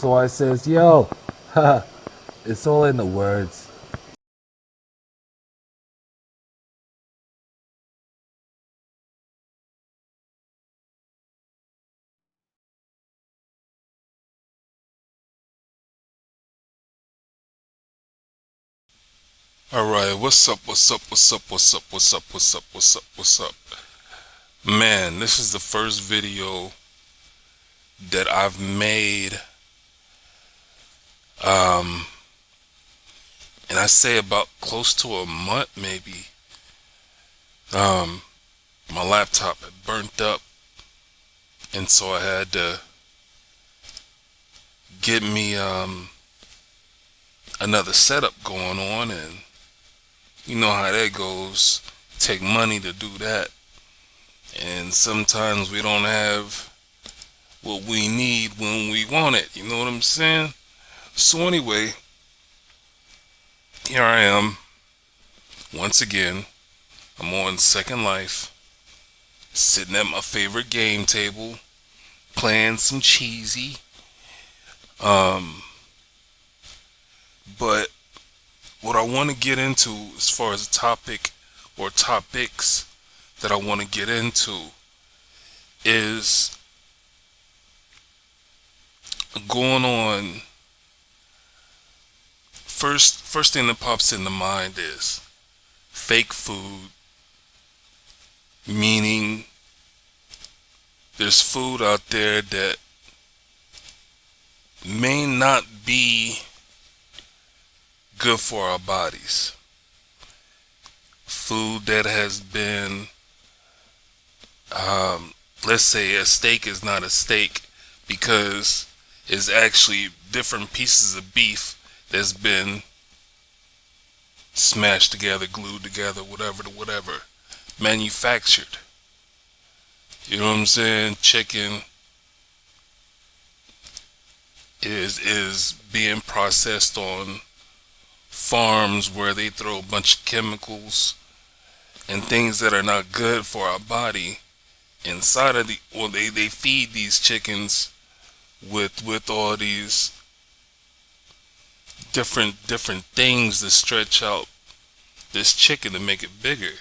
So I says, yo, haha, it's all in the words. Alright, what's up, what's up, what's up, what's up, what's up, what's up, what's up, what's up? Man, this is the first video that I've made, um, and I say about close to a month maybe. Um, my laptop had burnt up, and so I had to get me, another setup going on, and you know how that goes. Take money to do that, and sometimes we don't have what we need when we want it, you know what I'm saying? So anyway, here I am, once again. I'm on Second Life, sitting at my favorite game table, playing some cheesy. Um, but what I want to get into as far as a topic or topics that I want to get into is going on. First thing that pops into mind is fake food, meaning there's food out there that may not be good for our bodies. Food that has been, let's say a steak is not a steak because it's actually different pieces of beef that's been smashed together, glued together, whatever, manufactured. You know what I'm saying? Chicken is being processed on farms where they throw a bunch of chemicals and things that are not good for our body inside of they feed these chickens with all these different things to stretch out this chicken to make it bigger.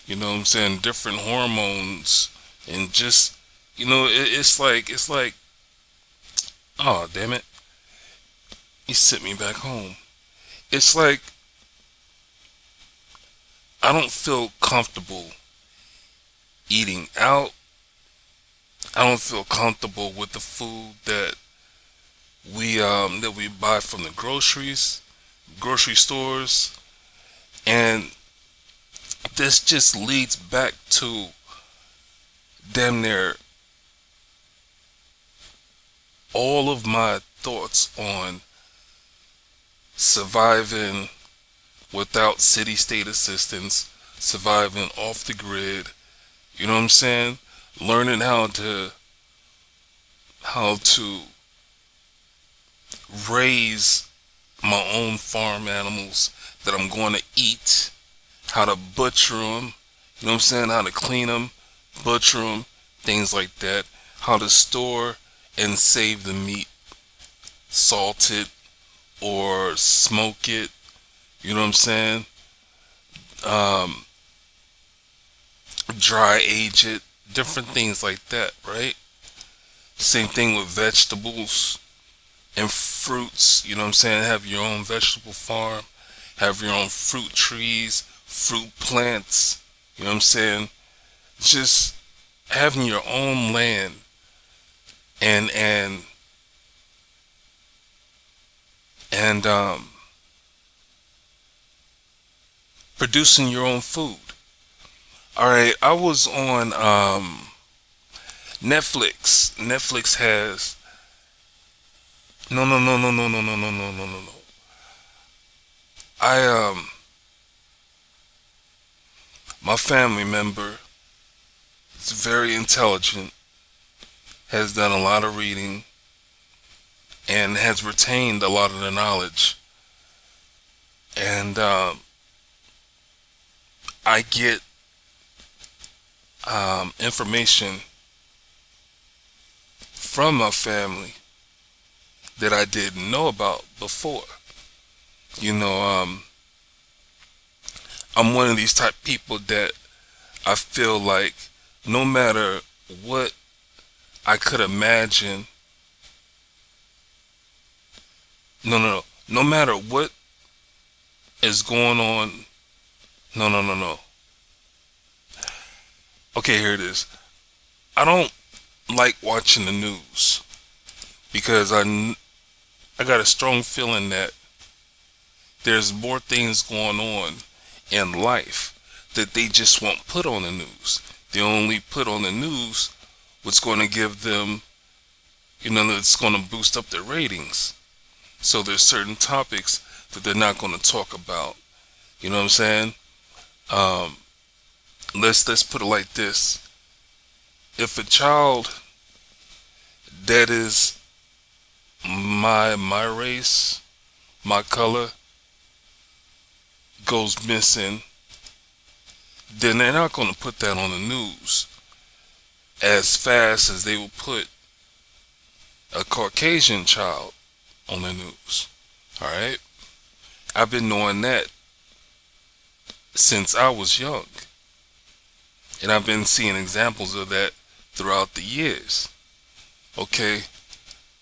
You know what I'm saying? Different hormones and just it's like oh damn it, he sent me back home. It's like I don't feel comfortable eating out. I don't feel comfortable with the food that we buy from the grocery stores, and this just leads back to damn near all of my thoughts on surviving without city state assistance, surviving off the grid, you know what I'm saying? Learning how to raise my own farm animals that I'm going to eat, how to butcher them, you know what I'm saying? How to clean them, butcher them, things like that. How to store and save the meat, salt it or smoke it, you know what I'm saying? Um, Dry age it, different things like that, right? Same thing with vegetables and fruits, you know what I'm saying? Have your own vegetable farm, have your own fruit trees, fruit plants, you know what I'm saying? Just having your own land and and producing your own food. All right, I was on Netflix. Netflix has no. I my family member is very intelligent, has done a lot of reading, and has retained a lot of the knowledge. And I get information from my family that I didn't know about before. You know, I'm one of these type people that I feel like no matter what I could imagine, no matter what is going on, no. Okay, here it is. I don't like watching the news because I got a strong feeling that there's more things going on in life that they just won't put on the news. They only put on the news what's going to give them, that's going to boost up their ratings. So there's certain topics that they're not going to talk about. You know what I'm saying? Um, let's put it like this: if a child that is my race, my color, goes missing, then they're not going to put that on the news as fast as they will put a Caucasian child on the news. All right, I've been knowing that since I was young, and I've been seeing examples of that throughout the years. Okay,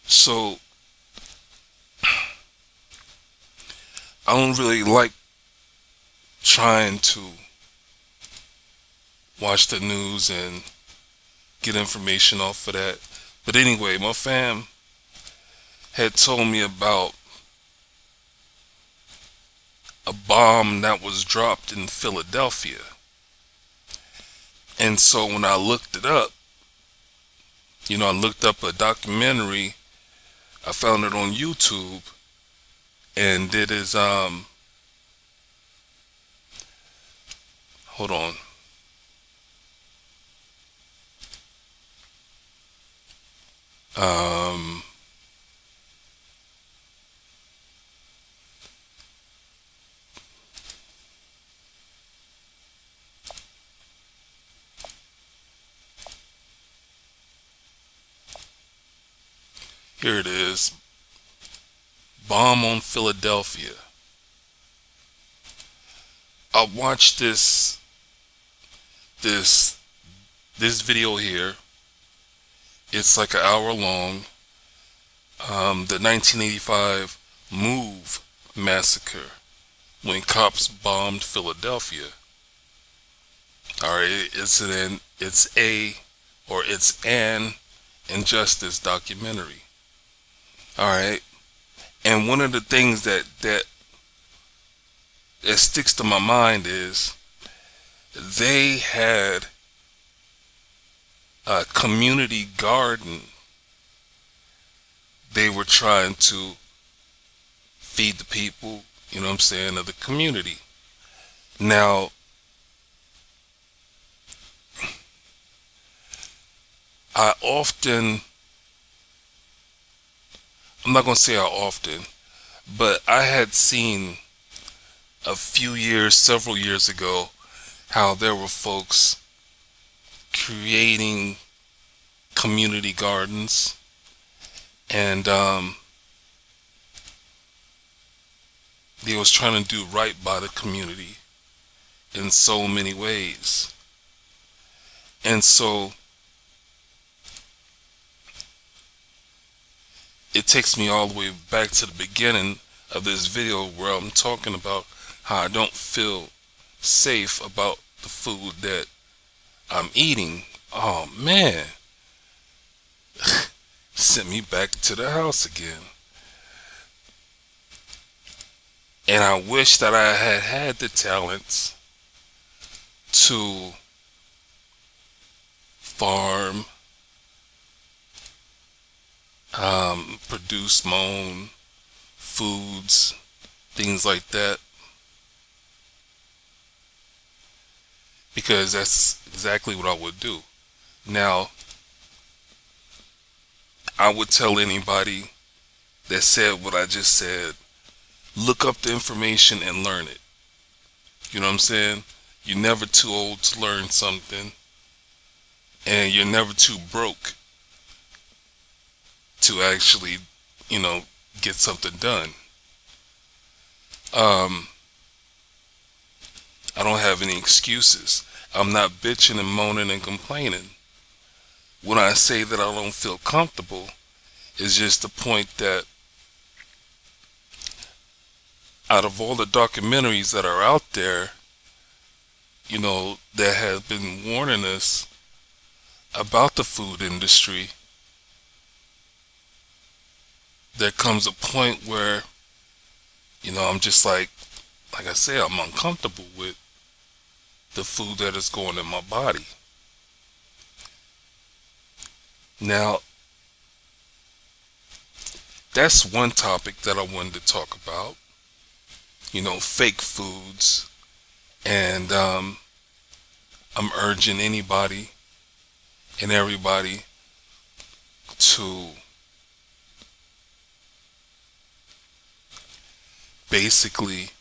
so I don't really like trying to watch the news and get information off of that. But anyway, my fam had told me about a bomb that was dropped in Philadelphia. And so when I looked it up, I looked up a documentary. I found it on YouTube, and it is hold on. Um Here it is. Bomb on Philadelphia. I watched this video here. It's like an hour long. The 1985 Move massacre when cops bombed Philadelphia. All right, it's an injustice documentary. All right, and one of the things that sticks to my mind is they had a community garden. They were trying to feed the people, of the community. Now, I'm not going to say how often, but I had seen several years ago, how there were folks creating community gardens, and they was trying to do right by the community in so many ways. And so it takes me all the way back to the beginning of this video where I'm talking about how I don't feel safe about the food that I'm eating. Oh man, sent me back to the house again. And I wish that I had had the talents to farm, produce my own foods, things like that, because that's exactly what I would do. Now, I would tell anybody that said what I just said, look up the information and learn it. You know what I'm saying? You're never too old to learn something, and you're never too broke to actually you know, get something done. Um, I don't have any excuses. I'm not bitching and moaning and complaining. When I say that I don't feel comfortable, it's just the point that out of all the documentaries that are out there, you know, that have been warning us about the food industry, there comes a point where, you know, I'm just like I say, I'm uncomfortable with the food that is going in my body. Now, that's one topic that I wanted to talk about. You know, fake foods. And I'm urging anybody and everybody to basically,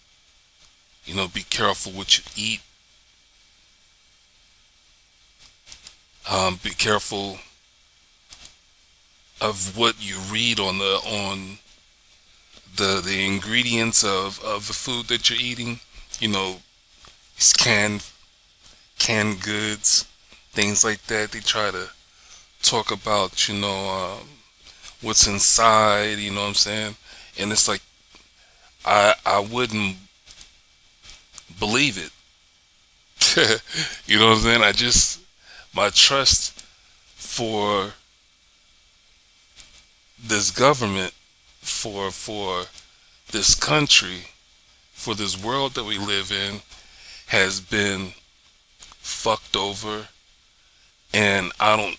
you know, be careful what you eat. Be careful of what you read on the ingredients of the food that you're eating. You know, it's canned goods, things like that. They try to talk about, you know, what's inside. You know what I'm saying? And it's like I wouldn't believe it. You know what I'm saying? My trust for this government, for this country, for this world that we live in, has been fucked over, and I don't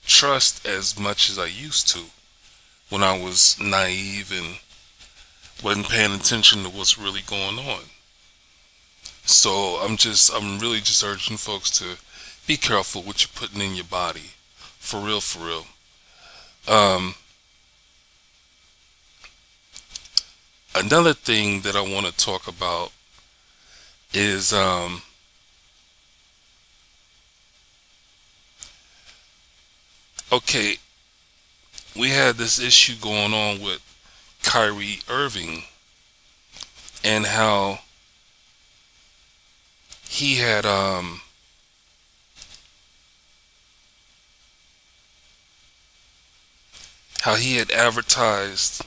trust as much as I used to when I was naive and wasn't paying attention to what's really going on. So I'm really just urging folks to be careful what you're putting in your body. For real, for real. Um, Another thing that I want to talk about is okay, we had this issue going on with Kyrie Irving and how he had advertised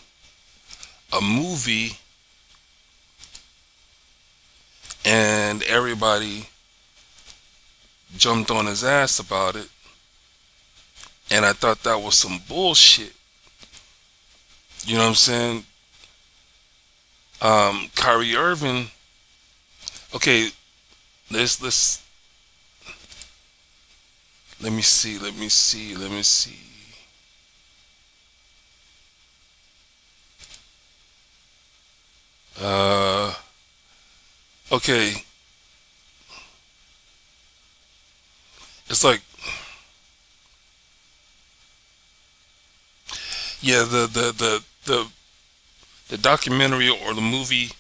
a movie, and everybody jumped on his ass about it, and I thought that was some bullshit. You know what I'm saying? Kyrie Irving. Okay, let's let me see. Uh, okay, it's like, yeah, the documentary or the movie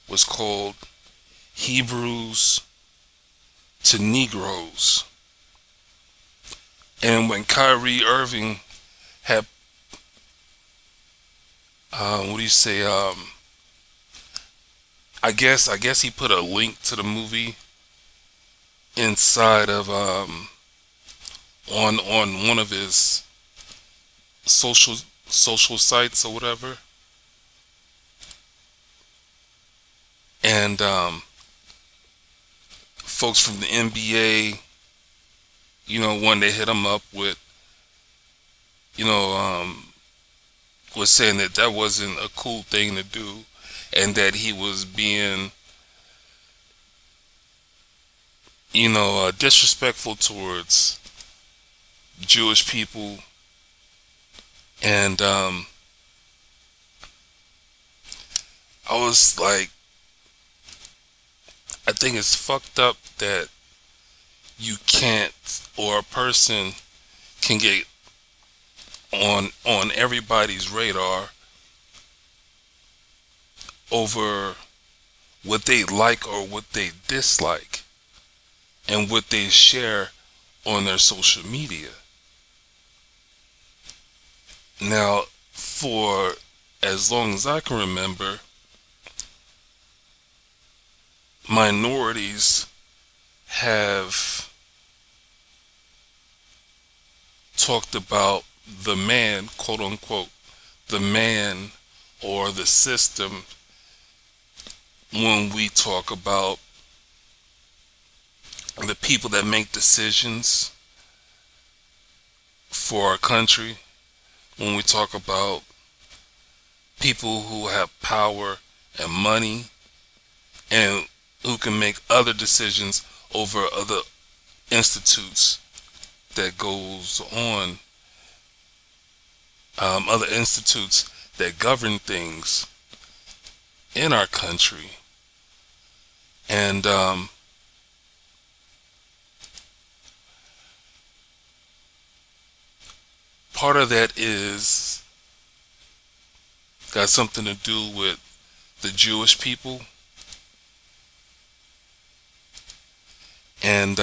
was called Hebrews to Negroes. And when Kyrie Irving had, what do you say? I guess he put a link to the movie inside of on one of his social sites or whatever, and folks from the NBA, you know, one they hit him up with, you know, was saying that that wasn't a cool thing to do, and that he was being, you know, disrespectful towards Jewish people, and I was like, I think it's fucked up that you can't, or a person can get on everybody's radar over what they like or what they dislike and what they share on their social media. Now, for as long as I can remember, minorities have talked about the man, quote unquote, the man or the system when we talk about the people that make decisions for our country, when we talk about people who have power and money and who can make other decisions over other institutes that goes on, other institutes that govern things in our country. And part of that is got something to do with the Jewish people. And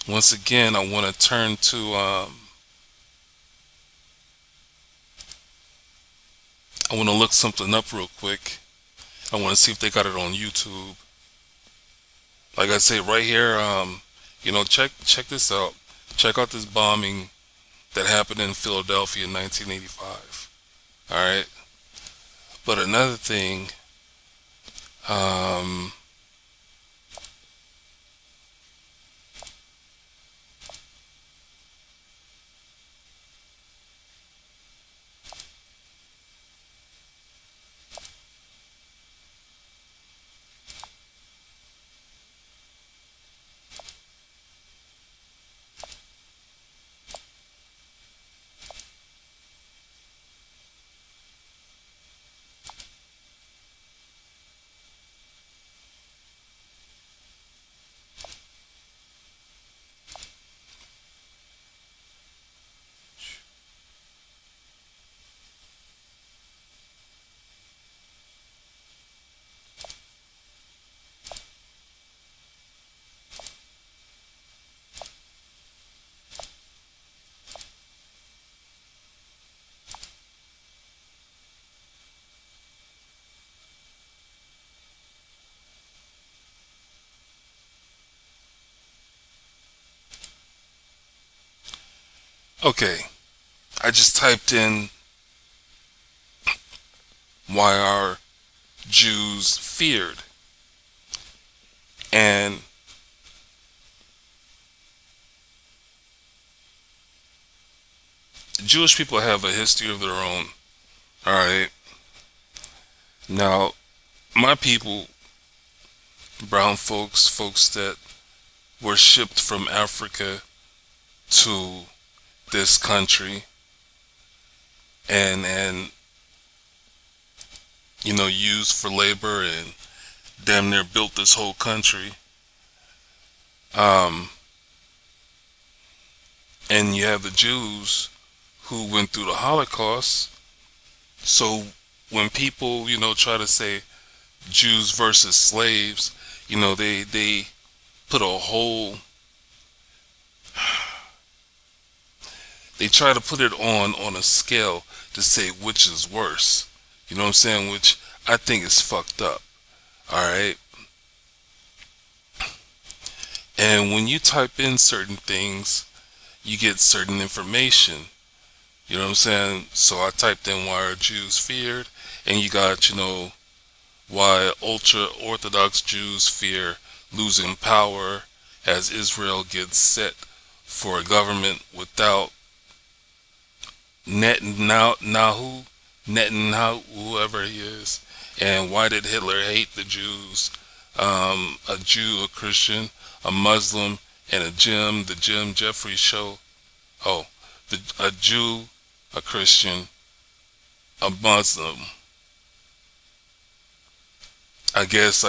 once again, I want to turn to I want to look something up real quick. I want to see if they got it on YouTube. Like I say right here, check this out. Check out this bombing that happened in Philadelphia in 1985. All right. But another thing, um, okay, I just typed in why are Jews feared, and Jewish people have a history of their own. All right. Now, my people, brown folks, folks that were shipped from Africa to this country and used for labor and damn near built this whole country. Um, and you have the Jews who went through the Holocaust. So when people, try to say Jews versus slaves, they put a whole, they try to put it on a scale to say which is worse. You know what I'm saying? Which I think is fucked up. All right. And when you type in certain things, you get certain information. You know what I'm saying? So I typed in why are Jews feared, and you got, why ultra Orthodox Jews fear losing power as Israel gets set for a government without Netanyahu, whoever he is, and why did Hitler hate the Jews? A Jew, a Christian, a Muslim, and a Jim, the Jim Jeffries show. Oh, a Jew, a Christian, a Muslim. I guess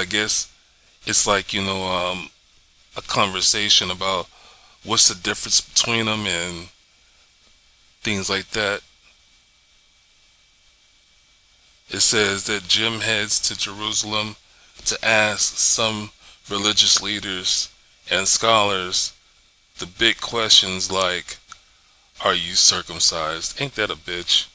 it's like a conversation about what's the difference between them and things like that. It says that Jim heads to Jerusalem to ask some religious leaders and scholars the big questions like, are you circumcised? Ain't that a bitch?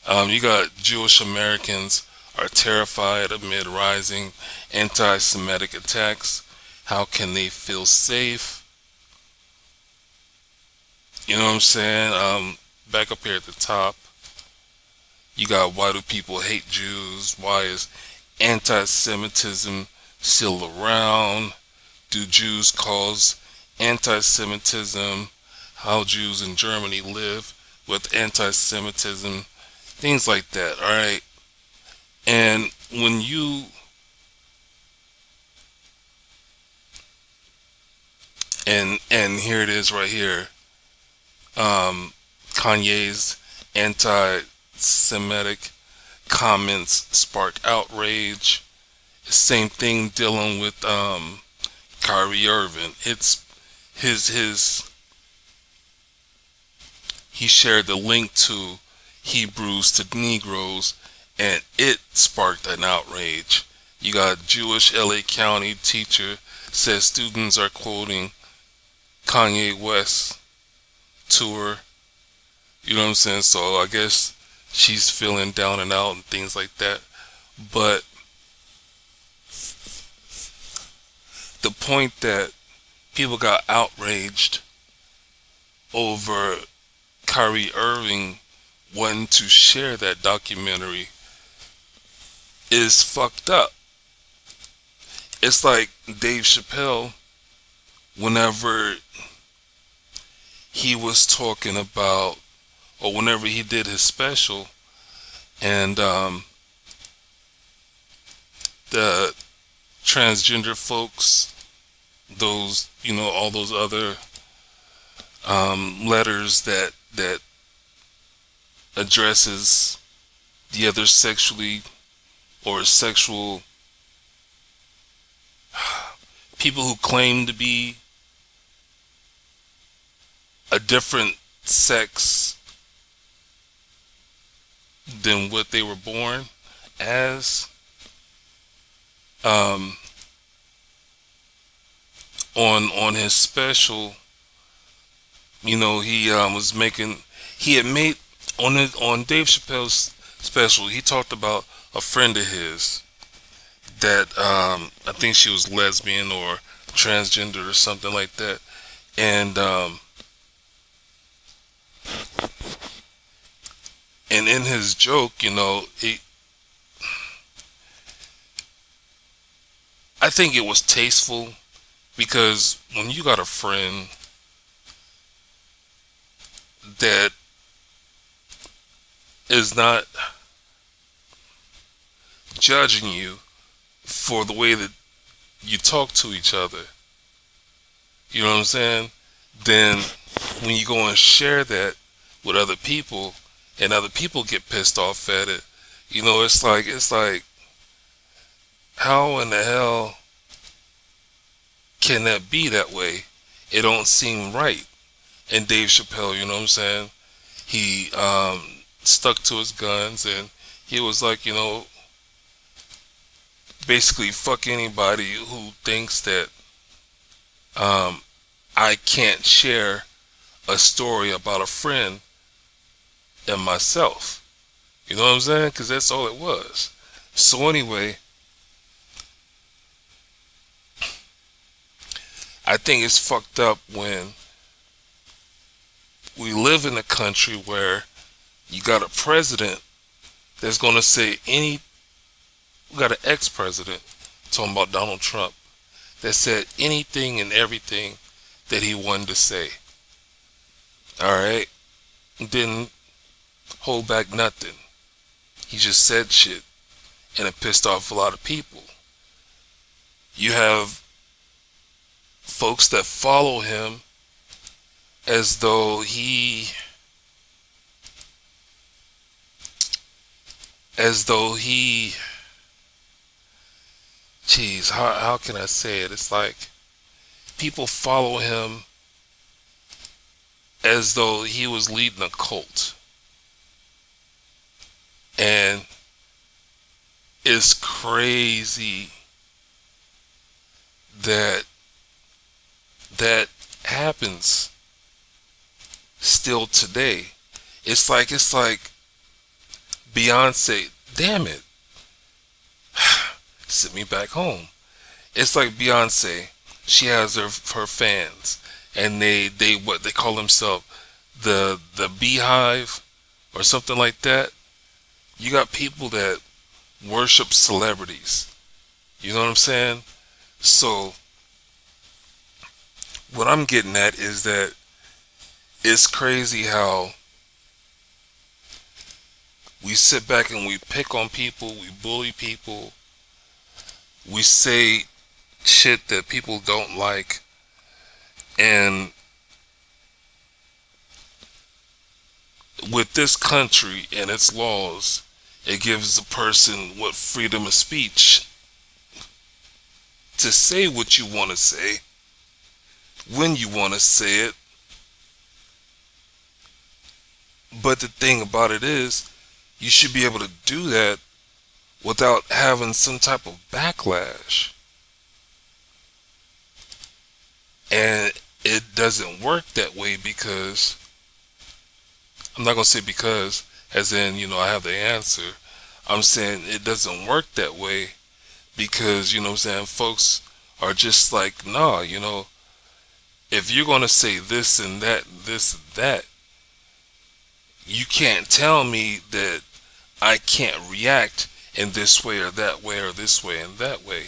You got Jewish Americans are terrified amid rising anti-Semitic attacks. How can they feel safe? You know what I'm saying? Back up here at the top, you got why do people hate Jews? Why is anti-Semitism still around? Do Jews cause anti-Semitism? How Jews in Germany live with anti-Semitism? Things like that, alright? And when you, and here it is right here, Kanye's anti-Semitic comments spark outrage. Same thing dealing with Kyrie Irving. It's his he shared the link to Hebrews to Negroes, and it sparked an outrage. You got Jewish LA County teacher says students are quoting Kanye West tour. You know what I'm saying? So I guess she's feeling down and out and things like that. But the point that people got outraged over Kyrie Irving wanting to share that documentary is fucked up. It's like Dave Chappelle, whenever he was talking about, or whenever he did his special, and the transgender folks, those, you know, all those other letters that addresses the other sexually or sexual people who claim to be a different sex than what they were born as. On his special, you know, he was making, he had made on Dave Chappelle's special, he talked about a friend of his that I think she was lesbian or transgender or something like that, and in his joke, you know, I think it was tasteful, because when you got a friend that is not judging you for the way that you talk to each other, you know what I'm saying? Then when you go and share that with other people and other people get pissed off at it, you know, it's like how in the hell can that be that way? It don't seem right. And Dave Chappelle, you know what I'm saying? He stuck to his guns, and he was like, you know, basically fuck anybody who thinks that I can't share a story about a friend and myself. You know what I'm saying? Because that's all it was. So anyway, I think it's fucked up when we live in a country where you got a president that's going to say we got an ex-president, talking about Donald Trump, that said anything and everything that he wanted to say. Alright? Didn't hold back nothing. He just said shit, and it pissed off a lot of people. You have folks that follow him as though he geez, how can I say it? It's like people follow him as though he was leading a cult. And it's crazy that happens still today. It's like Beyonce, damn it, sent me back home. It's like Beyonce, she has her fans, and they what they call themselves, the Beehive or something like that. You got people that worship celebrities. You know what I'm saying? So what I'm getting at is that it's crazy how we sit back and we pick on people, we bully people, we say shit that people don't like, and with this country and its laws, it gives a person what freedom of speech to say what you want to say when you want to say it. But the thing about it is, you should be able to do that without having some type of backlash. And it doesn't work that way because, I'm not going to say because, as in, I have the answer. I'm saying it doesn't work that way because, what I'm saying, folks are just like, nah, if you're going to say this and that, this and that, you can't tell me that I can't react in this way or that way or this way and that way.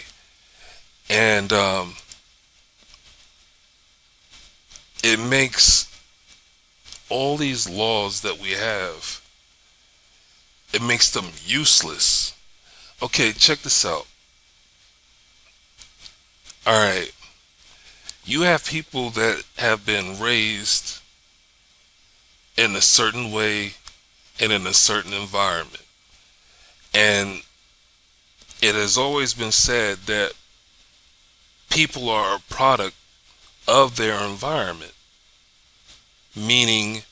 And it makes all these laws that we have, it makes them useless. Okay, check this out. Alright, you have people that have been raised in a certain way and in a certain environment. And it has always been said that people are a product of their environment. Meaning,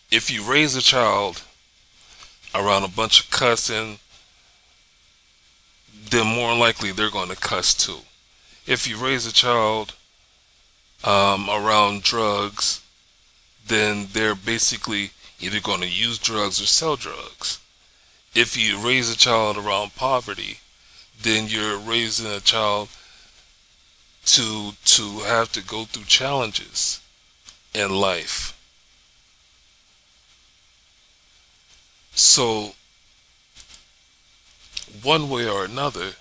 if you raise a child around a bunch of cussing, then more likely they're going to cuss too. If you raise a child around drugs, then they're basically either going to use drugs or sell drugs. If you raise a child around poverty, then you're raising a child to have to go through challenges in life. So one way or another,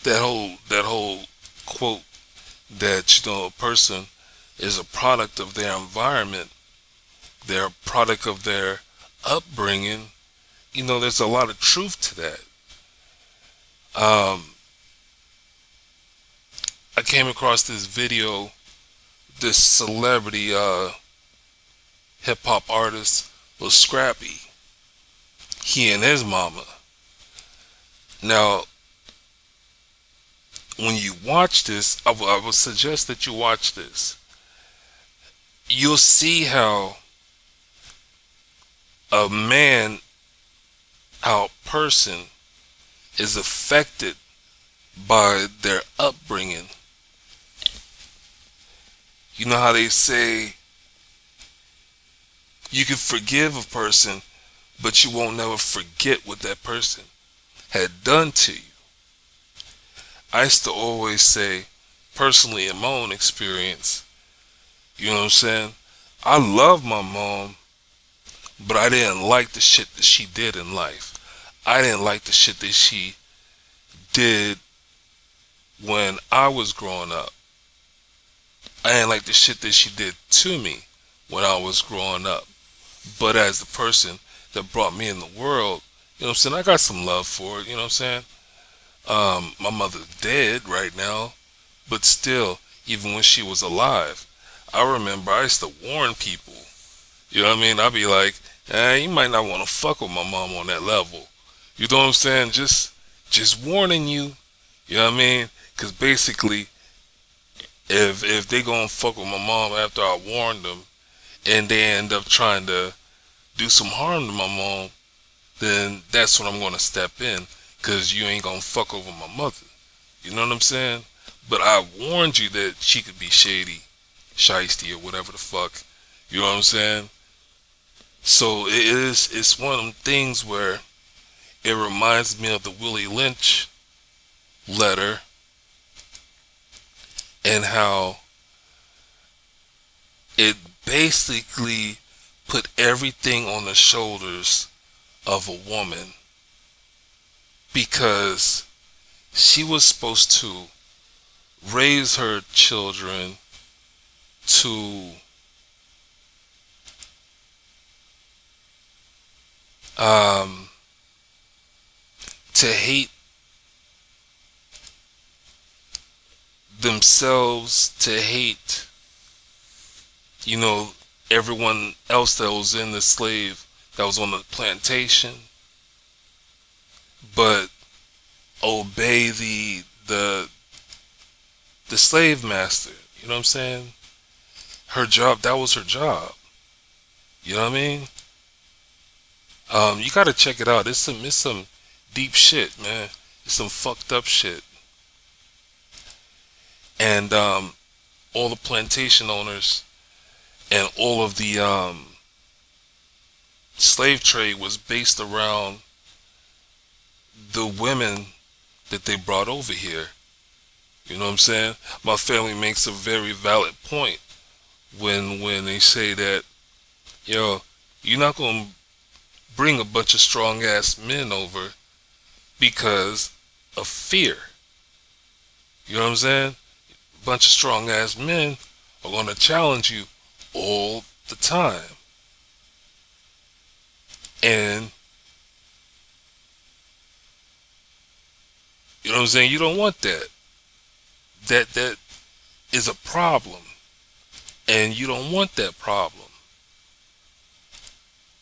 that whole quote that a person is a product of their environment, they're a product of their upbringing, there's a lot of truth to that. I came across this video, this celebrity hip hop artist was Scrappy. He and his mama. Now, when you watch this, I would suggest that you watch this. You'll see how a person is affected by their upbringing. You know how they say you can forgive a person, but you won't never forget what that person had done to you. I used to always say, personally in my own experience, you know what I'm saying? I love my mom, but I didn't like the shit that she did in life. I didn't like the shit that she did when I was growing up. I didn't like the shit that she did to me when I was growing up. But as the person that brought me in the world, you know what I'm saying, I got some love for it, you know what I'm saying? My mother's dead right now, but still, even when she was alive, I remember I used to warn people. You know what I mean? I'd be like, you might not want to fuck with my mom on that level. You know what I'm saying? Just warning you. You know what I mean? Because basically, if they gonna fuck with my mom after I warned them, and they end up trying to do some harm to my mom, then that's when I'm gonna step in. Because you ain't gonna fuck over my mother. You know what I'm saying? But I warned you that she could be shady. shiesty or whatever the fuck. You know what I'm saying? So it's one of them things where it reminds me of the Willie Lynch letter and how it basically put everything on the shoulders of a woman, because she was supposed to raise her children to um, to hate themselves, to hate, you know, everyone else that was in the slave, that was on the plantation, but obey the slave master. You know what I'm saying? Her job, that was her job. You know what I mean? You gotta check it out. It's some deep shit, man. It's some fucked up shit. And all the plantation owners and all of the slave trade was based around the women that they brought over here. You know what I'm saying? My family makes a very valid point when they say that, yo, you're not gonna bring a bunch of strong ass men over because of fear. You know what I'm saying? A bunch of strong ass men are gonna challenge you all the time. And you know what I'm saying? You don't want that. That is a problem. And you don't want that problem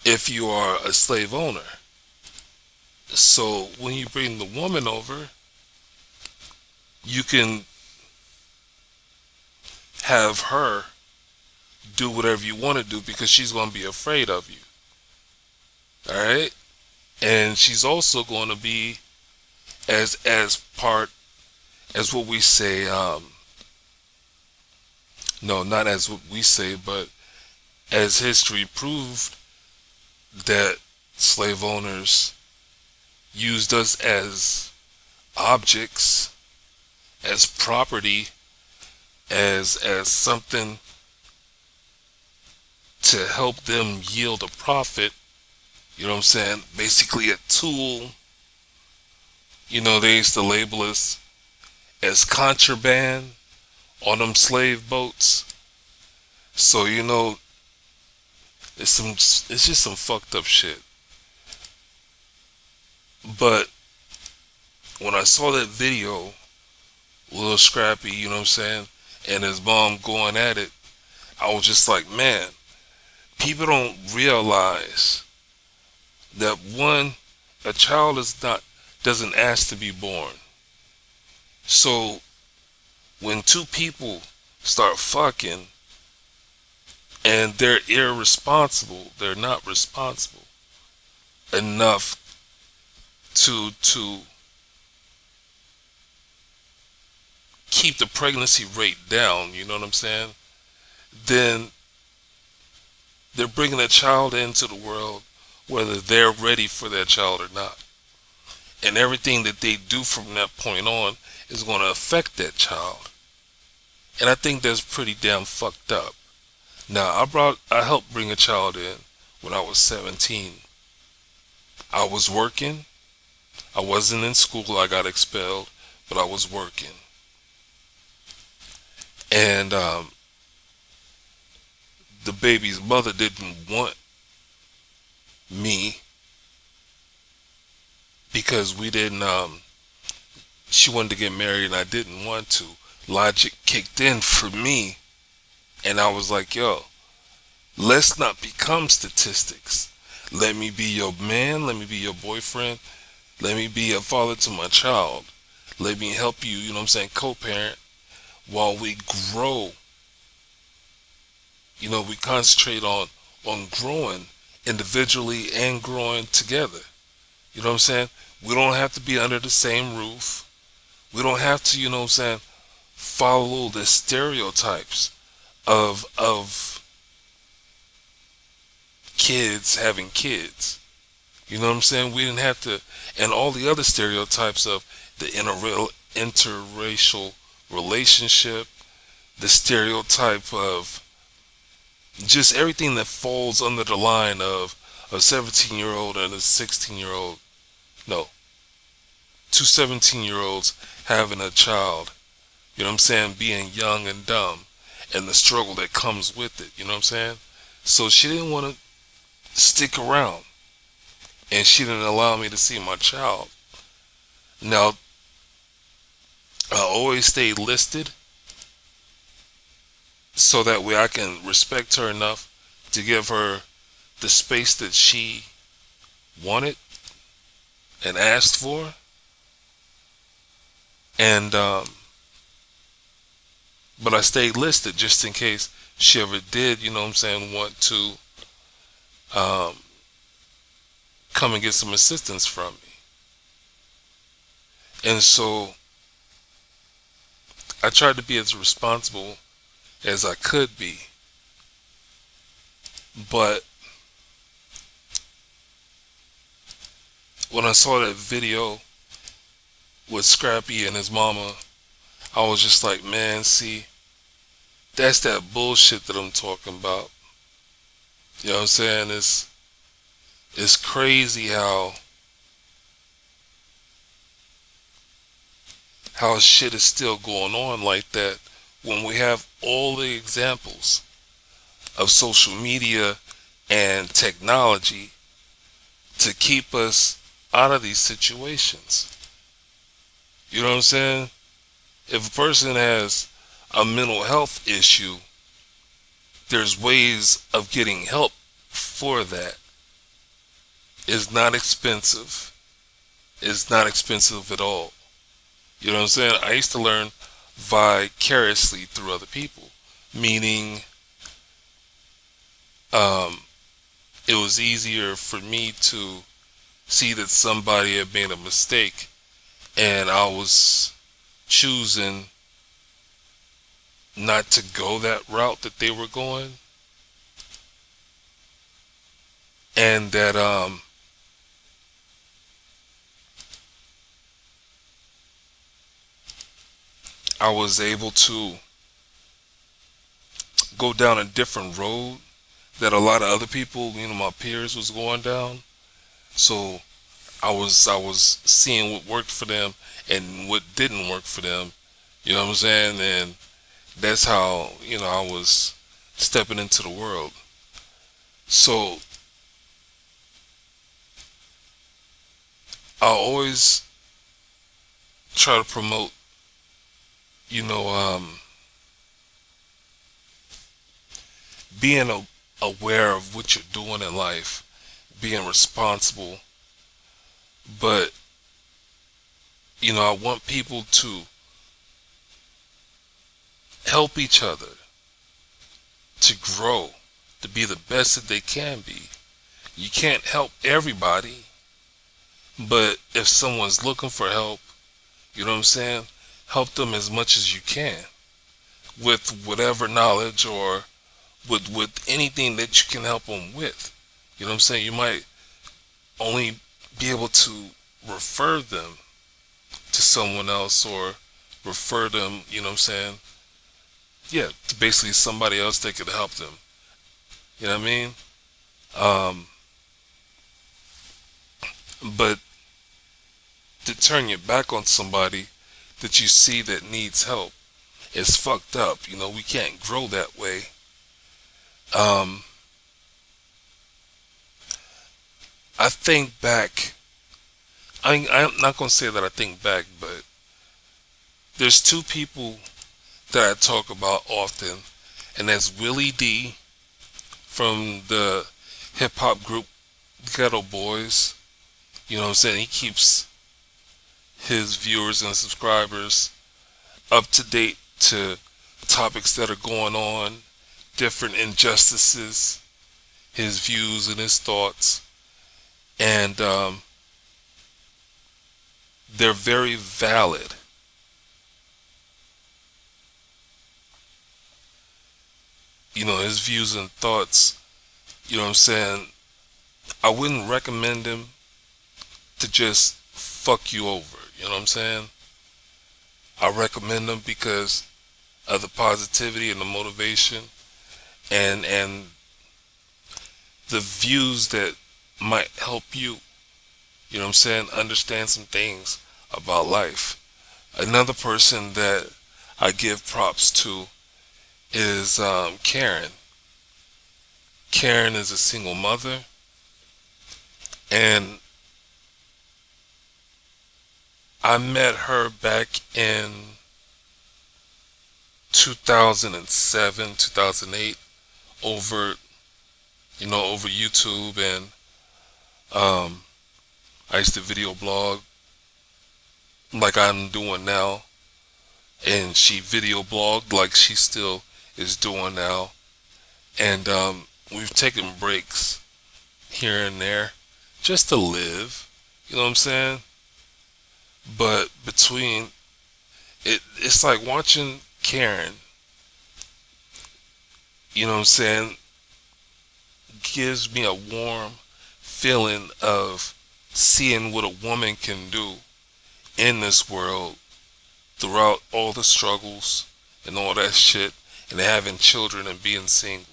if you are a slave owner. So when you bring the woman over, you can have her do whatever you want to do because she's going to be afraid of you. Alright? And she's also going to be as part, as what we say, no, not as what we say, but as history proved, that slave owners used us as objects, as property, as something to help them yield a profit. You know what I'm saying? Basically a tool. You know, they used to label us as contraband on them slave boats. So, you know, it's just some fucked up shit. But when I saw that video, Lil Scrappy, you know what I'm saying, and his mom going at it, I was just like, man, people don't realize that one, a child doesn't ask to be born. So when two people start fucking and they're irresponsible, they're not responsible enough to keep the pregnancy rate down, you know what I'm saying? Then they're bringing a child into the world whether they're ready for that child or not. And everything that they do from that point on is going to affect that child. And I think that's pretty damn fucked up. Now, I helped bring a child in when I was 17. I was working. I wasn't in school. I got expelled, but I was working. And the baby's mother didn't want me because she wanted to get married and I didn't want to. Logic kicked in for me, and I was like, yo, let's not become statistics. Let me be your man, let me be your boyfriend, let me be a father to my child. Let me help you, you know what I'm saying, co-parent, while we grow. You know, we concentrate on growing individually and growing together. You know what I'm saying? We don't have to be under the same roof. We don't have to, you know what I'm saying, follow the stereotypes of kids having kids. You know what I'm saying? We didn't have to, and all the other stereotypes of the interracial relationship, the stereotype of just everything that falls under the line of a 17-year-old and a 16-year-old. No, two 17-year-olds having a child. You know what I'm saying? Being young and dumb, and the struggle that comes with it. You know what I'm saying? So she didn't want to stick around, and she didn't allow me to see my child. Now, I always stayed listed so that way I can respect her enough to give her the space that she wanted and asked for. And but I stayed listed just in case she ever did, you know what I'm saying, want to um, come and get some assistance from me. And so I tried to be as responsible as I could be. But when I saw that video with Scrappy and his mama, I was just like, man, see, that's that bullshit that I'm talking about. You know what I'm saying? It's crazy how shit is still going on like that when we have all the examples of social media and technology to keep us out of these situations. You know what I'm saying? If a person has a mental health issue, there's ways of getting help for that. It's not expensive. It's not expensive at all. You know what I'm saying? I used to learn vicariously through other people, meaning it was easier for me to see that somebody had made a mistake and I was choosing not to go that route that they were going, and that I was able to go down a different road that a lot of other people, you know, my peers was going down. So I was seeing what worked for them and what didn't work for them. You know what I'm saying? And that's how, you know, I was stepping into the world. So I always try to promote, you know, being aware of what you're doing in life, being responsible. But, you know, I want people to help each other to grow, to be the best that they can be. You can't help everybody, but if someone's looking for help, you know what I'm saying, help them as much as you can with whatever knowledge or with anything that you can help them with. You know what I'm saying? You might only be able to refer them to someone else or refer them, you know what I'm saying? Yeah, to basically somebody else that could help them. You know what I mean? But to turn your back on somebody that you see that needs help is fucked up. You know, we can't grow that way. I think back, I'm not going to say that I think back, but there's two people that I talk about often, and that's Willie D from the hip hop group Ghetto Boys. You know what I'm saying? He keeps his viewers and subscribers up to date to topics that are going on, different injustices, his views and his thoughts. And they're very valid. his views and thoughts, you know what I'm saying, I wouldn't recommend him to just fuck you over, you know what I'm saying? I recommend him because of the positivity and the motivation and the views that might help you, you know what I'm saying, understand some things about life. Another person that I give props to is Karen. Karen is a single mother, and I met her back in 2007, 2008 over, over YouTube, and um, I used to video blog like I'm doing now, and she video blogged like she still is doing now, and we've taken breaks here and there just to live, you know what I'm saying? But between it's like watching Karen, you know what I'm saying, gives me a warm feeling of seeing what a woman can do in this world throughout all the struggles and all that shit, and having children and being single.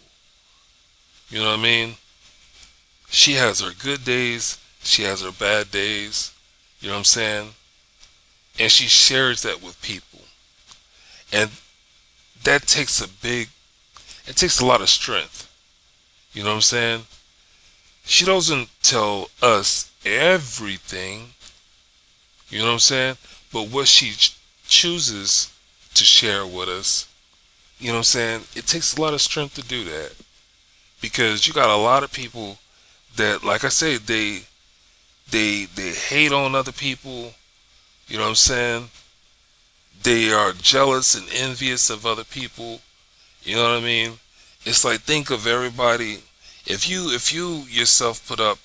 You know what I mean? She has her good days, she has her bad days, you know what I'm saying? And she shares that with people. And that takes it takes a lot of strength. You know what I'm saying? She doesn't tell us everything, you know what I'm saying? But what she chooses to share with us, you know what I'm saying? It takes a lot of strength to do that. Because you got a lot of people that, like I say, they hate on other people, you know what I'm saying? They are jealous and envious of other people, you know what I mean? It's like, think of everybody. If you yourself put up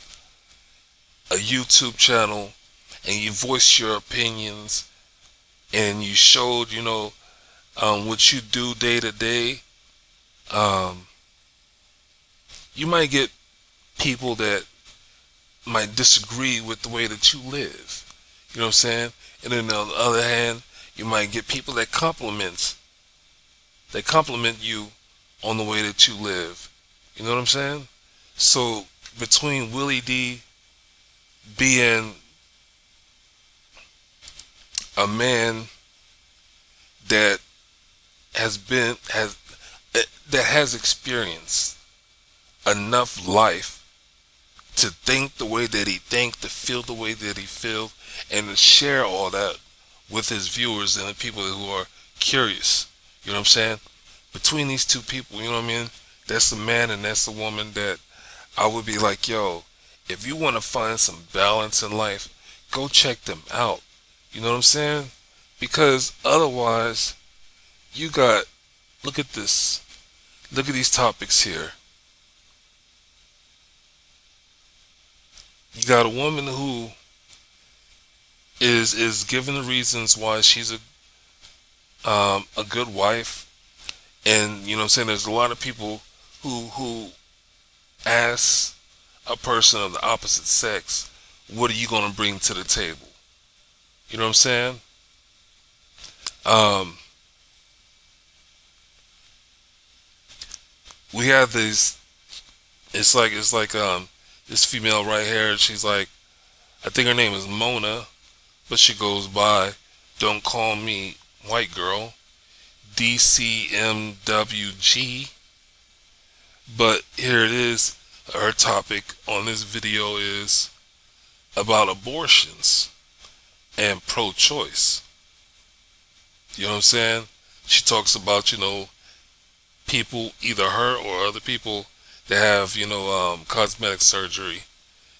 a YouTube channel and you voiced your opinions and you showed, what you do day to day, um, you might get people that might disagree with the way that you live. You know what I'm saying? And then on the other hand, you might get people that compliment you on the way that you live. You know what I'm saying? So between Willie D being a man that has experienced enough life to think the way that he think, to feel the way that he feels, and to share all that with his viewers and the people who are curious. You know what I'm saying? Between these two people, you know what I mean? That's a man and that's a woman that I would be like, yo, if you want to find some balance in life, go check them out. You know what I'm saying? Because otherwise, look at this. Look at these topics here. You got a woman who is given the reasons why she's a good wife, and you know what I'm saying, there's a lot of people who ask a person of the opposite sex, what are you going to bring to the table? You know what I'm saying? Um, we have these. It's like this female right here. She's like, I think her name is Mona, but she goes by Don't Call Me White Girl, DCMWG. But here it is. Her topic on this video is about abortions and pro-choice. You know what I'm saying? She talks about, people, either her or other people that have, cosmetic surgery,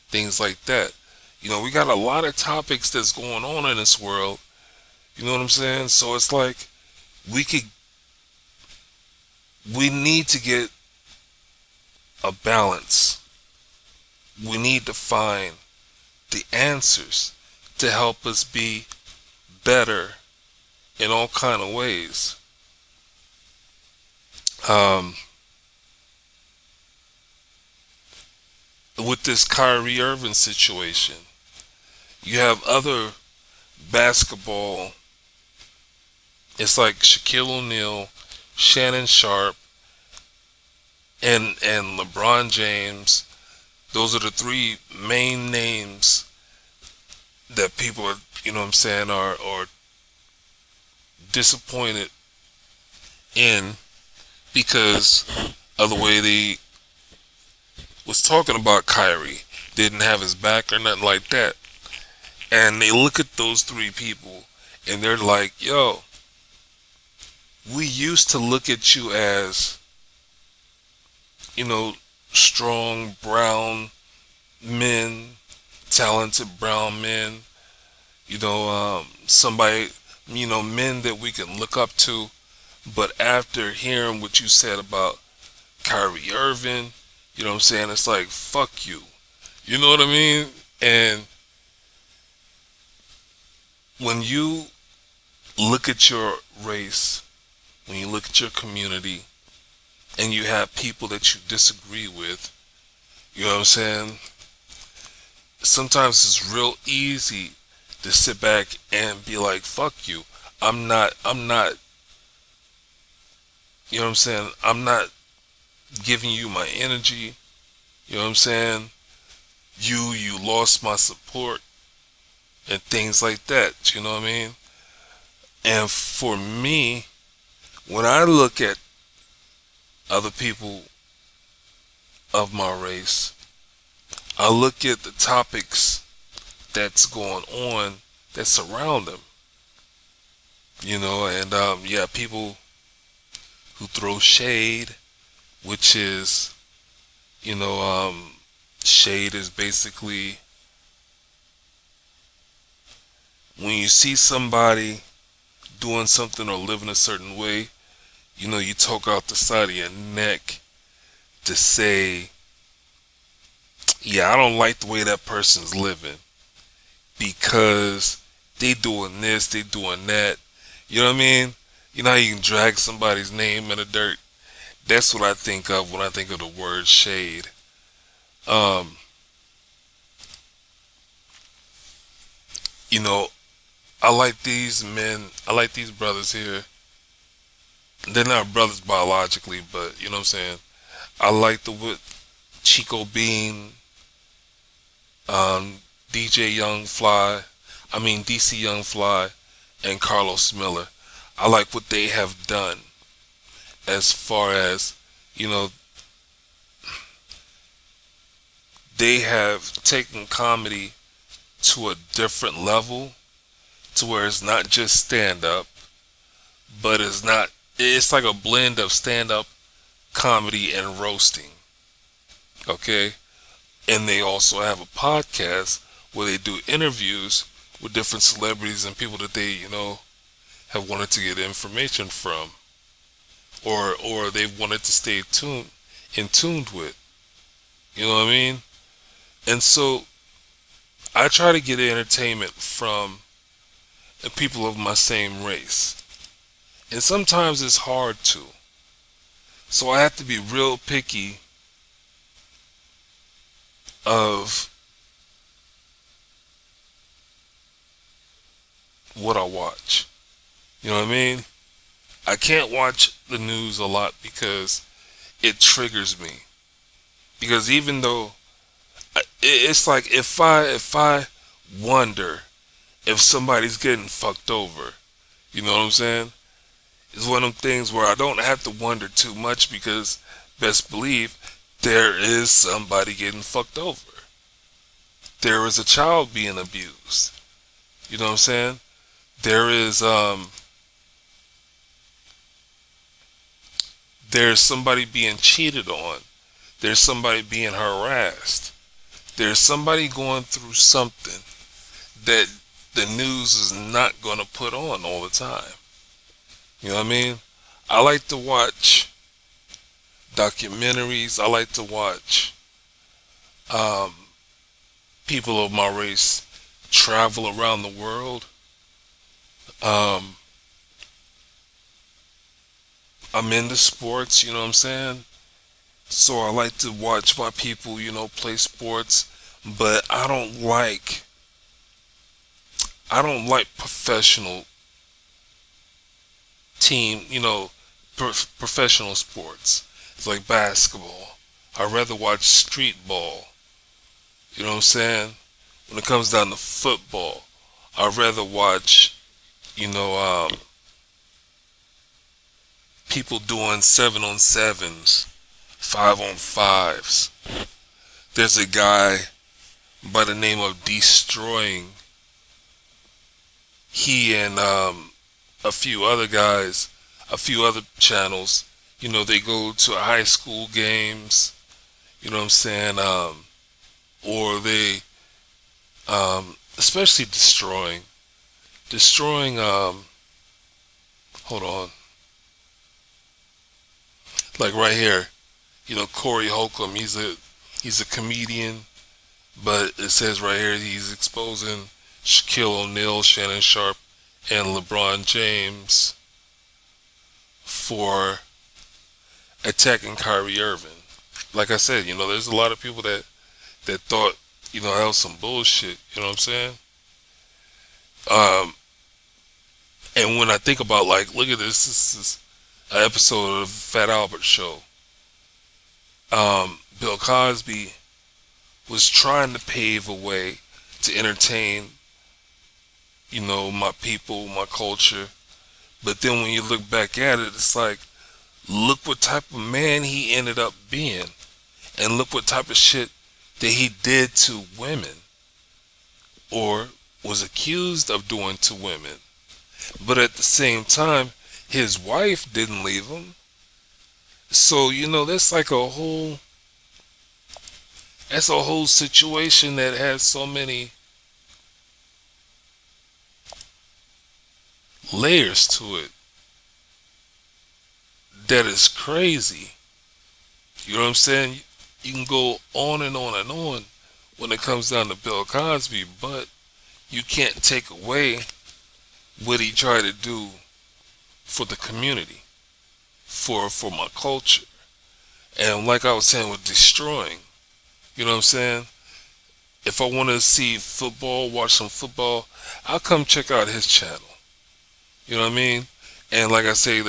things like that. We got a lot of topics that's going on in this world. You know what I'm saying? So it's like we need to get a balance. We need to find the answers to help us be better in all kind of ways. with this Kyrie Irving situation. You have other basketball. It's like Shaquille O'Neal, Shannon Sharp, and LeBron James. Those are the three main names that people are, are disappointed in because of the way they was talking about Kyrie. Didn't have his back or nothing like that. And they look at those three people and they're like, yo, we used to look at you as, strong brown men, talented brown men, somebody, men that we can look up to. But after hearing what you said about Kyrie Irving, it's like, fuck you. You know what I mean? And when you look at your race, when you look at your community, and you have people that you disagree with, you know what I'm saying? Sometimes it's real easy to sit back and be like, fuck you. I'm not, you know what I'm saying? I'm not giving you my energy. You know what I'm saying? You lost my support and things like that. You know what I mean? And for me, when I look at other people of my race, I look at the topics that's going on that surround them. People who throw shade, which is, shade is basically when you see somebody doing something or living a certain way, you talk out the side of your neck to say, yeah, I don't like the way that person's living because they doing this, they doing that. You know what I mean? You know how you can drag somebody's name in the dirt? That's what I think of when I think of the word shade. Um, I like these men, I like these brothers here. They're not brothers biologically, but you know what I'm saying? I like the what Chico Bean, um, DC Young Fly, and Carlos Miller. I like what they have done as far as, you know, they have taken comedy to a different level to where it's not just stand up, but it's like a blend of stand up comedy and roasting. Okay? And they also have a podcast where they do interviews with different celebrities and people that they, have wanted to get information from, or they've wanted to stay in tuned with. You know what I mean? And so I try to get entertainment from the people of my same race. And sometimes it's hard to. So I have to be real picky of what I watch. You know what I mean? I can't watch the news a lot because it triggers me. Because even though it's like if I wonder if somebody's getting fucked over, you know what I'm saying? It's one of them things where I don't have to wonder too much because best believe there is somebody getting fucked over. There is a child being abused. You know what I'm saying? There is there's somebody being cheated on. There's somebody being harassed. There's somebody going through something that the news is not going to put on all the time. You know what I mean? I like to watch documentaries. I like to watch people of my race travel around the world. I'm into sports, you know what I'm saying? So I like to watch my people, play sports, but I don't like professional team, professional sports. It's like basketball. I'd rather watch street ball. You know what I'm saying? When it comes down to football, I'd rather watch, you know, um, people doing 7-on-7s, 5-on-5s. There's a guy by the name of Destroying. He and a few other guys, a few other channels, they go to high school games, you know what I'm saying? Or they, especially destroying, hold on, like right here, Corey Holcomb, he's a comedian, but it says right here he's exposing Shaquille O'Neal, Shannon Sharp, and LeBron James for attacking Kyrie Irving. Like I said, there's a lot of people that thought, that was some bullshit. You know what I'm saying? Um, and when I think about, like, look at this is an episode of Fat Albert Show. Bill Cosby was trying to pave a way to entertain, my people, my culture. But then when you look back at it, it's like, look what type of man he ended up being. And look what type of shit that he did to women. Or was accused of doing to women. But at the same time, his wife didn't leave him. So, that's a whole situation that has so many layers to it that is crazy. You know what I'm saying? You can go on and on and on when it comes down to Bill Cosby, but you can't take away what he tried to do for the community, for my culture. And like I was saying with Destroying, you know what I'm saying? If I want to see football, watch some football, I'll come check out his channel. You know what I mean? And like I say, um,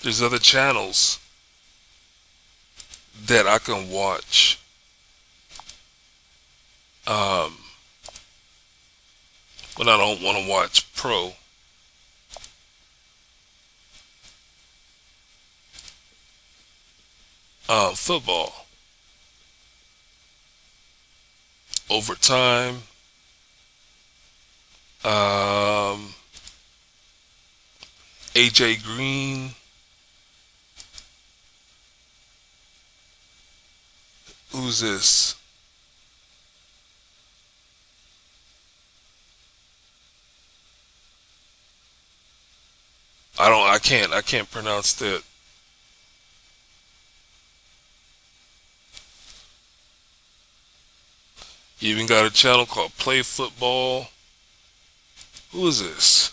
there's other channels that I can watch. When I don't want to watch pro. Football. Overtime. AJ Green. Who's this? I can't pronounce that. You even got a channel called Play Football. Who is this?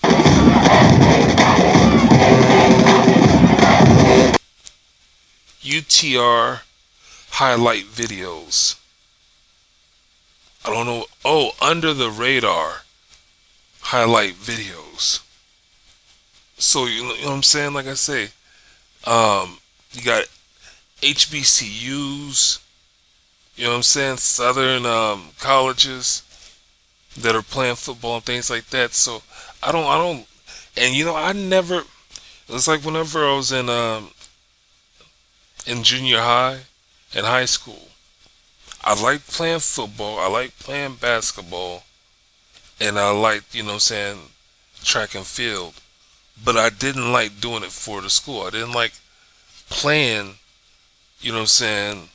UTR highlight videos. I don't know. Oh, Under the Radar highlight videos. So you know what I'm saying? Like I say, you got HBCUs. You know what I'm saying? Southern colleges that are playing football and things like that. So I don't, and I never. It's like whenever I was in junior high and high school, I liked playing football. I liked playing basketball, and I liked track and field. But I didn't like doing it for the school. I didn't like playing, you know what I'm saying,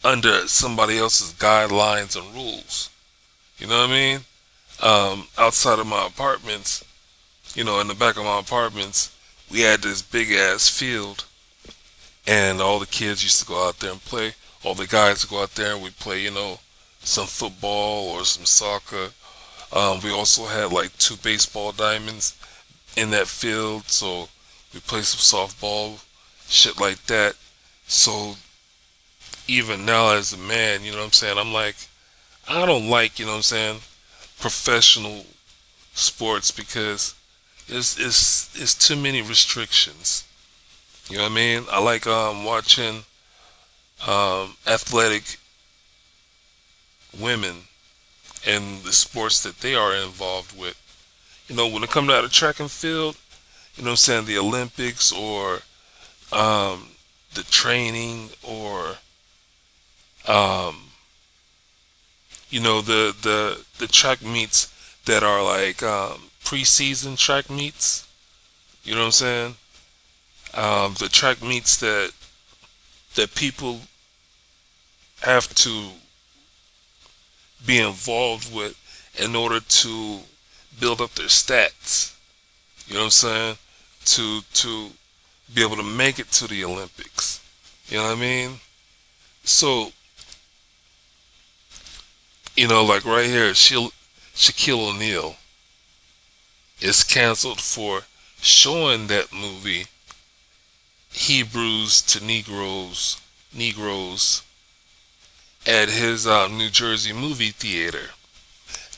under somebody else's guidelines and rules. You know what I mean? Outside of my apartments, in the back of my apartments, we had this big ass field, and all the kids used to go out there and play. All the guys would go out there and we'd play, some football or some soccer. We also had like 2 baseball diamonds in that field, so We play some softball, shit like that. So even now as a man, you know what I'm saying, I'm like, I don't like, you know what I'm saying, professional sports because it's too many restrictions. You know what I mean? I like watching athletic women and the sports that they are involved with. You know, when it comes out of track and field, you know what I'm saying, the Olympics or um, the training or you know the track meets that are like preseason track meets. You know what I'm saying? The track meets that people have to be involved with in order to build up their stats. You know what I'm saying? To be able to make it to the Olympics. You know what I mean? So, you know, like right here, Shaquille O'Neal is canceled for showing that movie Hebrews to Negroes at his New Jersey movie theater.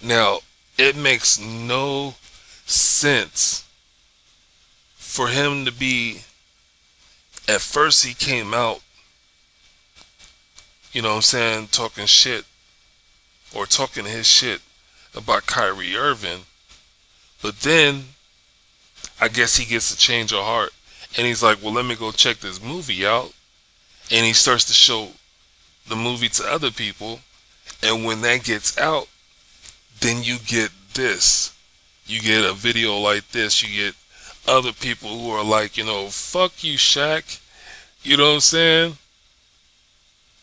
Now, it makes no sense for him to be. At first, he came out, you know what I'm saying, talking shit or talking his shit about Kyrie Irving, but then I guess he gets a change of heart and he's like, well, let me go check this movie out. And he starts to show the movie to other people. And when that gets out, then you get this. You get a video like this. You get other people who are like, you know, fuck you, Shaq. You know what I'm saying?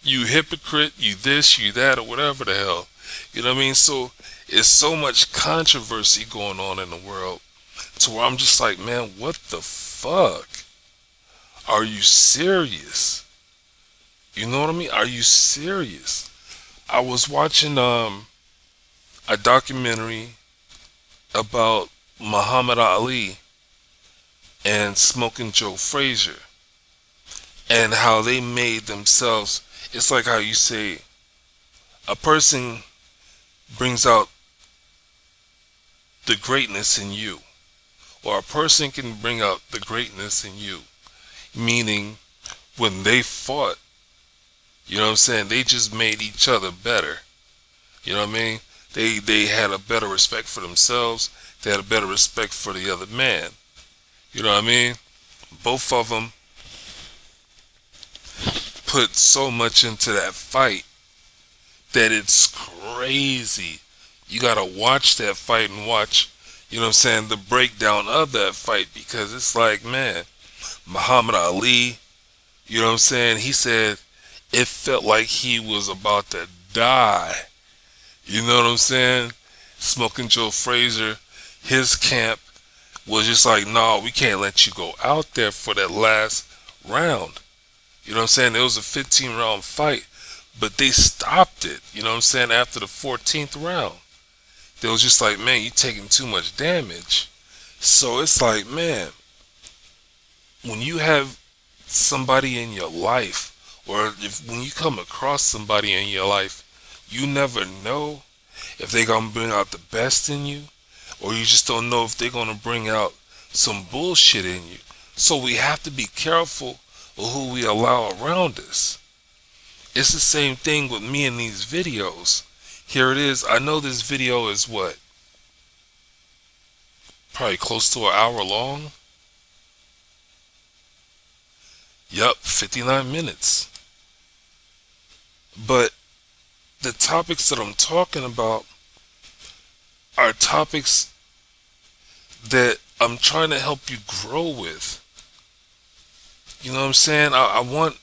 You hypocrite, you this, you that, or whatever the hell. You know what I mean? So it's so much controversy going on in the world to where I'm just like, man, what the fuck? Are you serious? You know what I mean? Are you serious? I was watching a documentary about Muhammad Ali and Smoking Joe Frazier and how they made themselves. It's like how you say a person brings out the greatness in you, or a person can bring out the greatness in you. Meaning, when they fought, you know what I'm saying, they just made each other better. You know what I mean? They had a better respect for themselves. They had a better respect for the other man. You know what I mean? Both of them put so much into that fight that it's crazy. You gotta watch that fight and watch, you know what I'm saying, the breakdown of that fight, because it's like, man, Muhammad Ali, you know what I'm saying, he said it felt like he was about to die. You know what I'm saying? Smoking Joe Frazier, his camp was just like, no, we can't let you go out there for that last round. You know what I'm saying? It was a 15-round fight, but they stopped it, you know what I'm saying, after the 14th round. They was just like, man, you taking too much damage. So it's like, man, when you have somebody in your life, or when you come across somebody in your life, you never know if they're going to bring out the best in you, or you just don't know if they're going to bring out some bullshit in you. So we have to be careful of who we allow around us. It's the same thing with me in these videos. Here it is. I know this video is what? Probably close to an hour long. Yup, 59 minutes. But the topics that I'm talking about are topics that I'm trying to help you grow with. You know what I'm saying? I want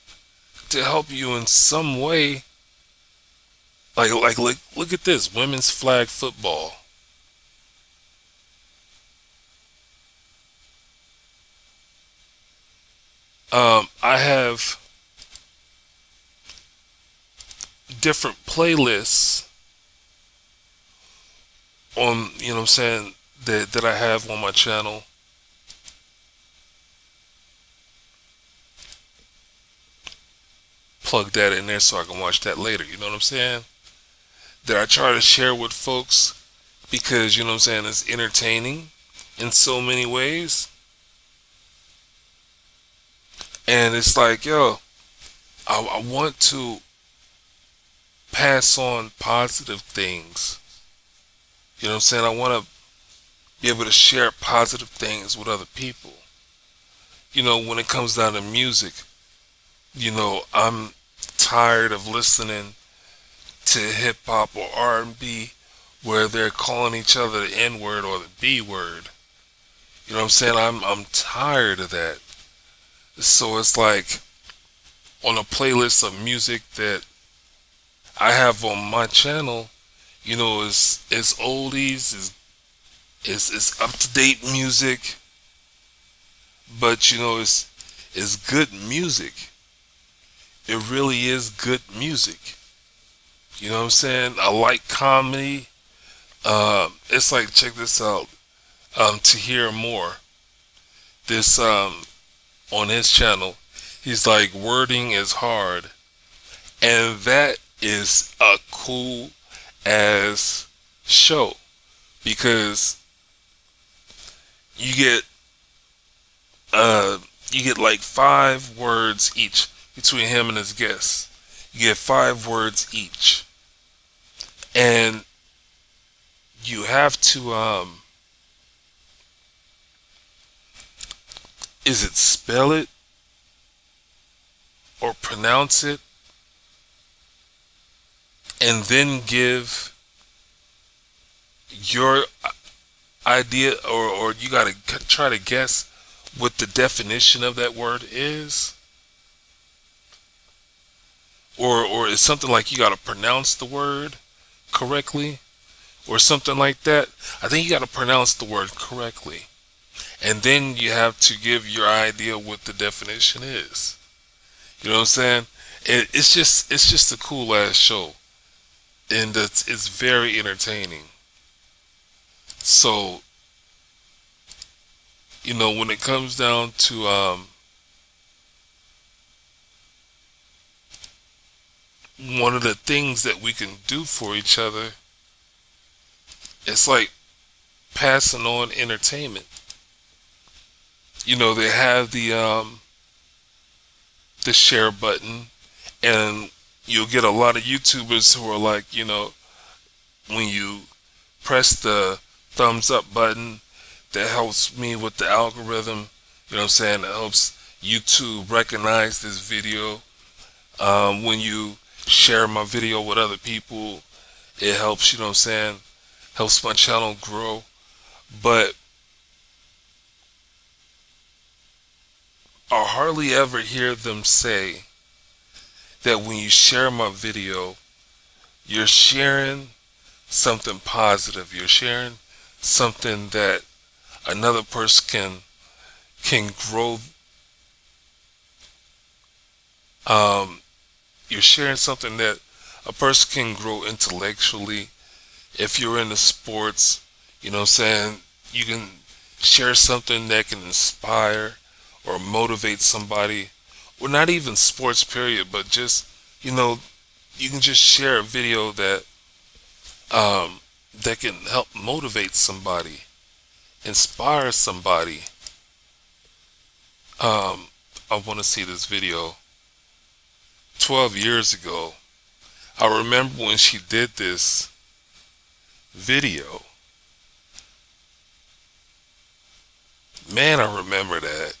to help you in some way. Like, look at this, women's flag football. I have different playlists on, you know what I'm saying, that I have on my channel plug that in there so I can watch that later. You know what I'm saying? That I try to share with folks because, you know what I'm saying, it's entertaining in so many ways. And it's like, yo, I want to pass on positive things. You know what I'm saying? I want to be able to share positive things with other people. You know, when it comes down to music, you know, I'm tired of listening to hip hop or R&B where they're calling each other the N word or the B word. You know what I'm saying? I'm tired of that. So it's like on a playlist of music that I have on my channel, you know, is oldies, is up to date music, but you know, it's good music. It really is good music. You know what I'm saying? I like comedy. It's like, check this out. To hear more, this on his channel, he's like, wording is hard, and that is a cool as show because you get you get like 5 words each between him and his guests. You get 5 words each, and you have to is it spell it or pronounce it, and then give your idea, or you gotta try to guess what the definition of that word is, or it's something like you gotta pronounce the word correctly, or something like that. I think you gotta pronounce the word correctly, and then you have to give your idea what the definition is. You know what I'm saying? It's just a cool ass show, and it's very entertaining. So, you know, when it comes down to one of the things that we can do for each other, it's like passing on entertainment. You know, they have the share button, and you'll get a lot of YouTubers who are like, you know, when you press the thumbs up button, that helps me with the algorithm. You know what I'm saying? That helps YouTube recognize this video. When you share my video with other people, it helps, you know what I'm saying, helps my channel grow. But I hardly ever hear them say that when you share my video, you're sharing something positive. You're sharing something that another person can grow. You're sharing something that a person can grow intellectually. If you're into sports, you know what I'm saying, you can share something that can inspire or motivate somebody, or not even sports period, but just, you know, you can just share a video that can help motivate somebody, inspire somebody. I want to see this video. 12 years ago, I remember when she did this video. Man, I remember that.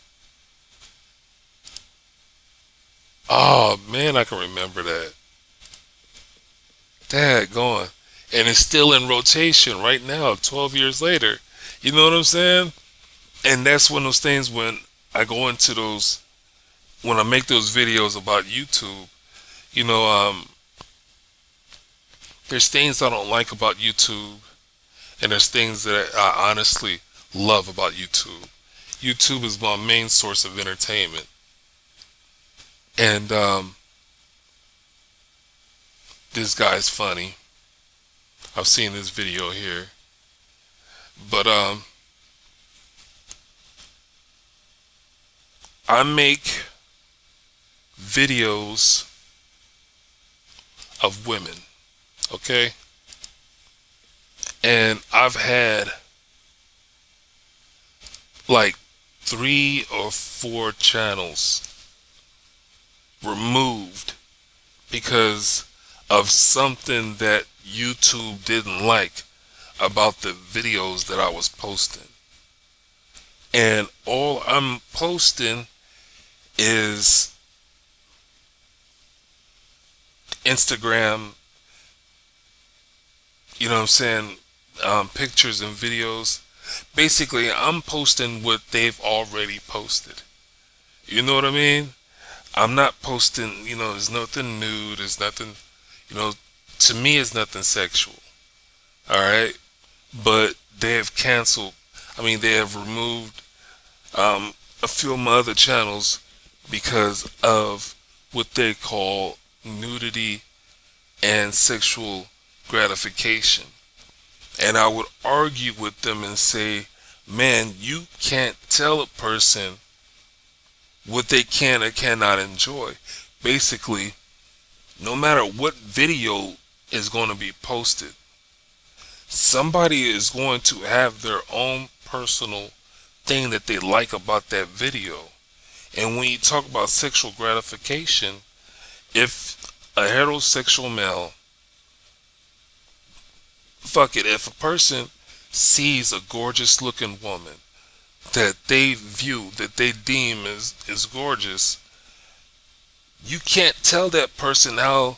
Oh man, I can remember that. Daggone. And it's still in rotation right now, 12 years later. You know what I'm saying? And that's one of those things when I go into those, when I make those videos about YouTube, you know, there's things I don't like about YouTube, and there's things that I honestly love about YouTube. YouTube is my main source of entertainment. And this guy's funny. I've seen this video here. But I make videos of women, okay? And I've had like 3 or 4 channels removed because of something that YouTube didn't like about the videos that I was posting. And all I'm posting is Instagram, you know what I'm saying, pictures and videos. Basically, I'm posting what they've already posted. You know what I mean? I'm not posting, there's nothing new, there's nothing, you know, to me it's nothing sexual. Alright? But they have canceled, they have removed a few of my other channels because of what they call nudity and sexual gratification. And I would argue with them and say, man, you can't tell a person what they can or cannot enjoy. Basically, no matter what video is going to be posted, somebody is going to have their own personal thing that they like about that video. And when you talk about sexual gratification, if a heterosexual male, fuck it, if a person sees a gorgeous looking woman that they view, that they deem as gorgeous, you can't tell that person how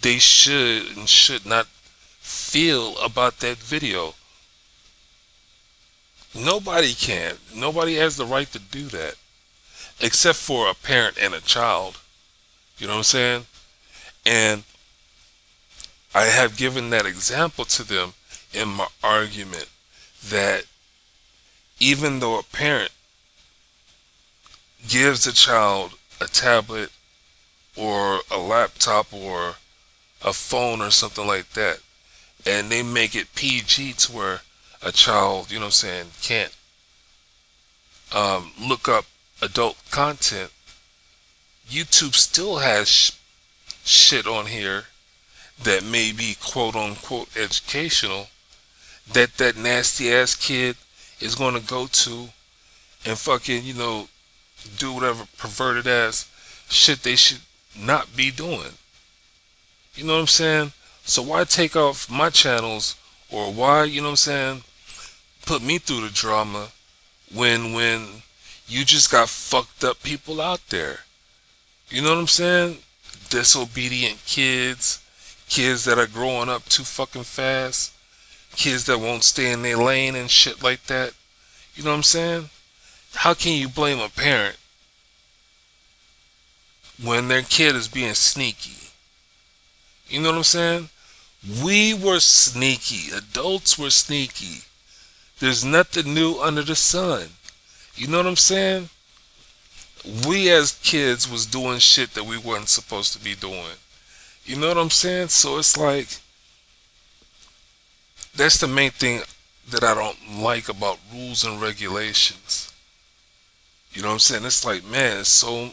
they should and should not feel about that video. Nobody can. Nobody has the right to do that. Except for a parent and a child. You know what I'm saying? And I have given that example to them in my argument that even though a parent gives a child a tablet or a laptop or a phone or something like that, and they make it PG to where a child, you know what I'm saying, can't look up adult content, YouTube still has shit on here that may be quote unquote educational that nasty ass kid is going to go to and fucking, do whatever perverted ass shit they should not be doing. You know what I'm saying? So why take off my channels, or why, you know what I'm saying, put me through the drama when you just got fucked up people out there? You know what I'm saying? Disobedient kids that are growing up too fucking fast, kids that won't stay in their lane and shit like that. You know what I'm saying? How can you blame a parent when their kid is being sneaky? You know what I'm saying? We were sneaky. Adults were sneaky. There's nothing new under the sun. You know what I'm saying? We as kids was doing shit that we weren't supposed to be doing. You know what I'm saying? So it's like, that's the main thing that I don't like about rules and regulations. You know what I'm saying? It's like, man, there's so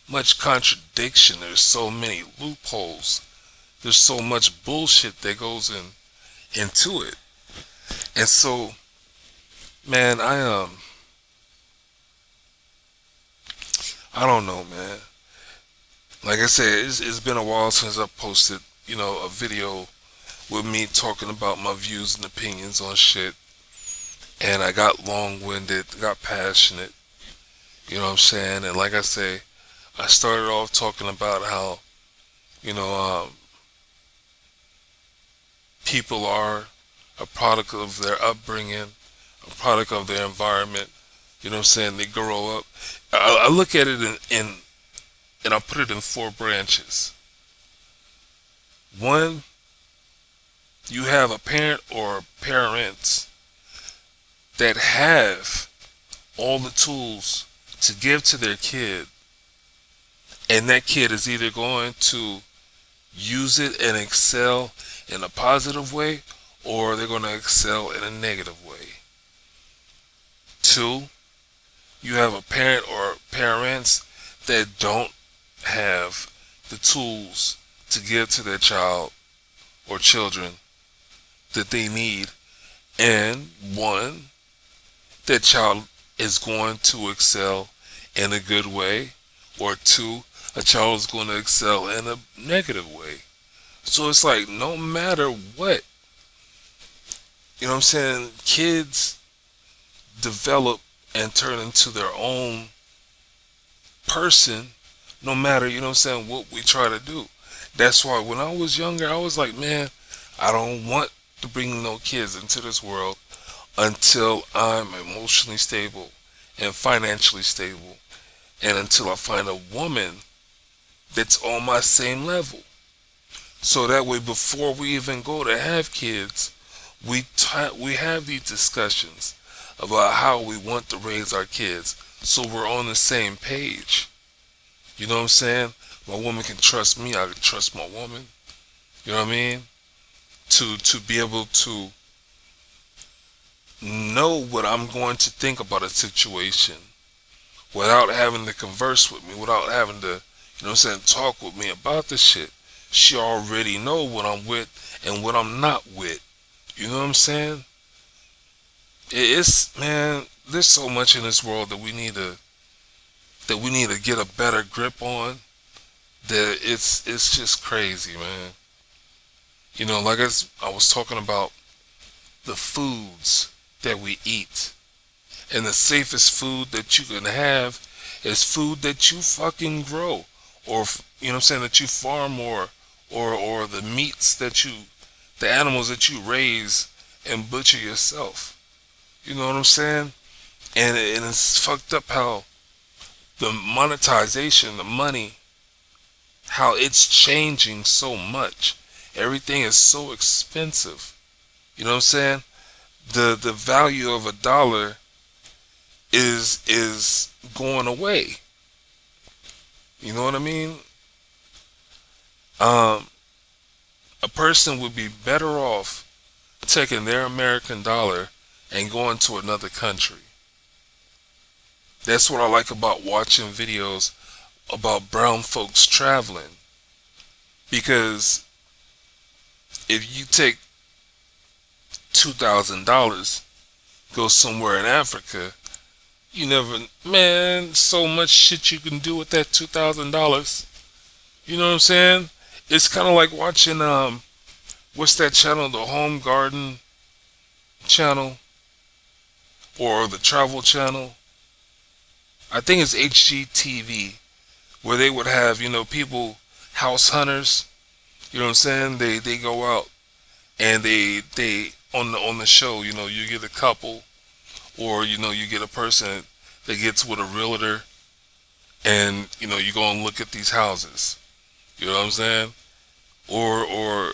much contradiction. There's so many loopholes. There's so much bullshit that goes into it. And so, man, I don't know, man. Like I said, it's been a while since I posted, a video with me talking about my views and opinions on shit. And I got long-winded, got passionate. You know what I'm saying? And like I say, I started off talking about how, people are a product of their upbringing, a product of their environment. You know what I'm saying? They grow up. I look at it and I put it in 4 branches. One, you have a parent or parents that have all the tools to give to their kid, and that kid is either going to use it and excel in a positive way, or they're going to excel in a negative way. 2, you have a parent or parents that don't have the tools to give to their child or children that they need. And one, that child is going to excel in a good way, or two, a child is going to excel in a negative way. So it's like, no matter what, you know what I'm saying, kids develop and turn into their own person, no matter, you know what I'm saying, what we try to do. That's why when I was younger, I was like, man, I don't want to bring no kids into this world until I'm emotionally stable and financially stable, and until I find a woman that's on my same level. So that way, before we even go to have kids, we have these discussions about how we want to raise our kids, so we're on the same page. You know what I'm saying? My woman can trust me, I can trust my woman. You know what I mean? To be able to know what I'm going to think about a situation without having to converse with me, without having to, you know what I'm saying, talk with me about the shit. She already know what I'm with and what I'm not with. You know what I'm saying? It's, man, there's so much in this world that we need to get a better grip on. That it's just crazy, man. You know, like I was talking about the foods that we eat. And the safest food that you can have is food that you fucking grow. Or, you know what I'm saying, that you farm, or the meats that the animals that you raise and butcher yourself. You know what I'm saying? And it's fucked up how the monetization, the money, how it's changing so much. Everything is so expensive. You know what I'm saying? The value of $1 is going away. You know what I mean? A person would be better off taking their American dollar and going to another country. That's what I like about watching videos about brown folks traveling. Because if you take $2,000, go somewhere in Africa, you never, man, so much shit you can do with that $2,000. You know what I'm saying? It's kind of like watching, what's that channel, the Home Garden channel, or the Travel channel. I think it's HGTV, where they would have, you know, people, house hunters. You know what I'm saying? They go out and they on the show, you know, you get a couple, or, you know, you get a person that gets with a realtor, and, you know, you go and look at these houses. You know what I'm saying? Or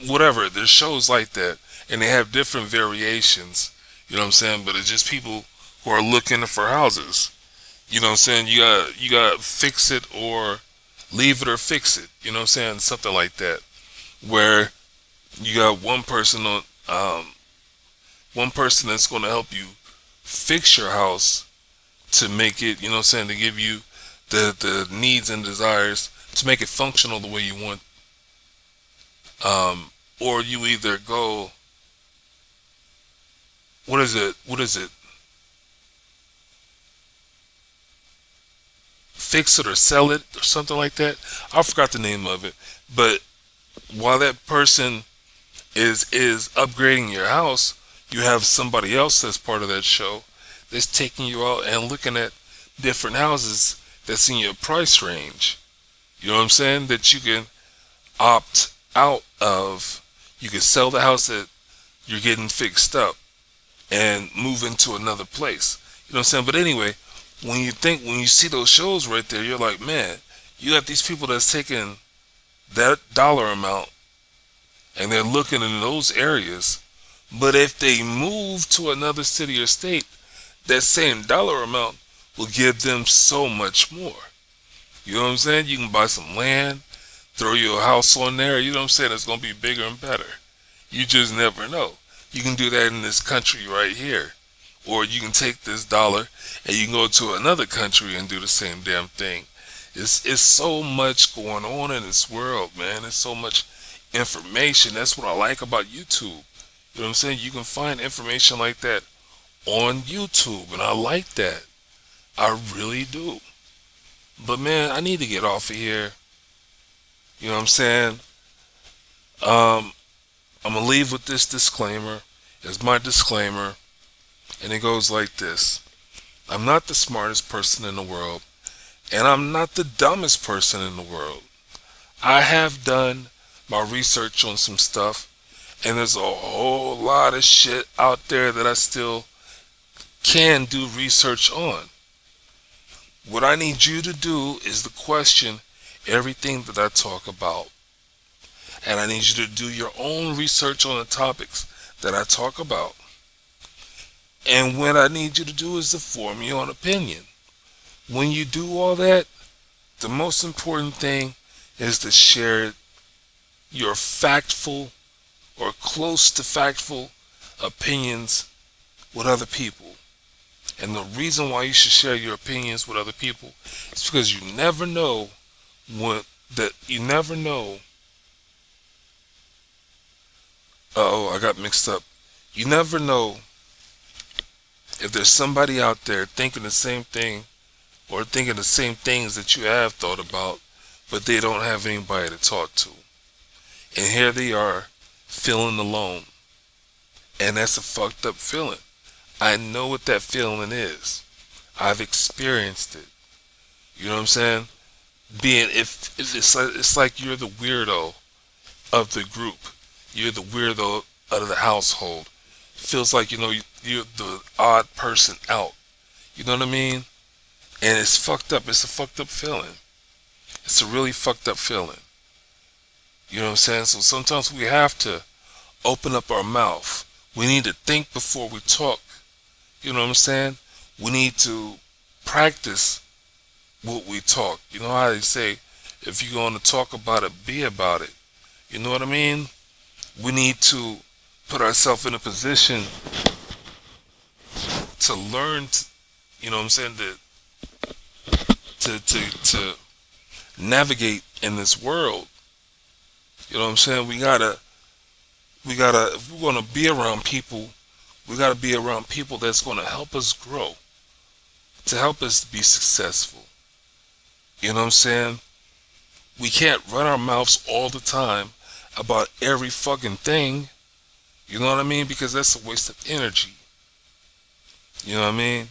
whatever. There's shows like that, and they have different variations. You know what I'm saying? But it's just people who are looking for houses. You know what I'm saying? You got fix it or leave it or fix it. You know what I'm saying? Something like that, where you got one person that's going to help you fix your house to make it, you know what I'm saying, to give you the needs and desires to make it functional the way you want. Or you either go, what is it? Fix it or sell it or something like that. I forgot the name of it. But while that person is upgrading your house, you have somebody else that's part of that show that's taking you out and looking at different houses that's in your price range. You know what I'm saying? That you can opt out of. You can sell the house that you're getting fixed up and move into another place. You know what I'm saying? But anyway, when you see those shows right there, you're like, man, you got these people that's taking that dollar amount and they're looking in those areas. But if they move to another city or state, that same dollar amount will give them so much more. You know what I'm saying? You can buy some land, throw your house on there, you know what I'm saying? It's going to be bigger and better. You just never know. You can do that in this country right here. Or you can take this dollar and you can go to another country and do the same damn thing. It's so much going on in this world, man. There's so much information. That's what I like about YouTube. You know what I'm saying? You can find information like that on YouTube, and I like that. I really do. But man, I need to get off of here. You know what I'm saying? Um, I'm gonna leave with this disclaimer. It's my disclaimer, and it goes like this: I'm not the smartest person in the world, and I'm not the dumbest person in the world. I have done my research on some stuff, and there's a whole lot of shit out there that I still can do research on. What I need you to do is to question everything that I talk about. And I need you to do your own research on the topics that I talk about. And what I need you to do is to form your own opinion. When you do all that, the most important thing is to share your factful or close to factful opinions with other people. And the reason why you should share your opinions with other people is because you never know you never know. Oh, I got mixed up. You never know if there's somebody out there thinking the same thing or thinking the same things that you have thought about, but they don't have anybody to talk to. And here they are, feeling alone. And that's a fucked up feeling. I know what that feeling is. I've experienced it. You know what I'm saying? If it's like you're the weirdo of the group. You're the weirdo out of the household. Feels like, you're the odd person out. You know what I mean? And it's fucked up. It's a fucked up feeling. It's a really fucked up feeling. You know what I'm saying? So sometimes we have to open up our mouth. We need to think before we talk. You know what I'm saying? We need to practice what we talk. You know how they say, if you're going to talk about it, be about it. You know what I mean? We need to put ourselves in a position to learn, you know what I'm saying, to navigate in this world. You know what I'm saying? We gotta, if we're gonna be around people, we gotta be around people that's gonna help us grow, to help us be successful. You know what I'm saying? We can't run our mouths all the time about every fucking thing. You know what I mean? Because that's a waste of energy. You know what I mean?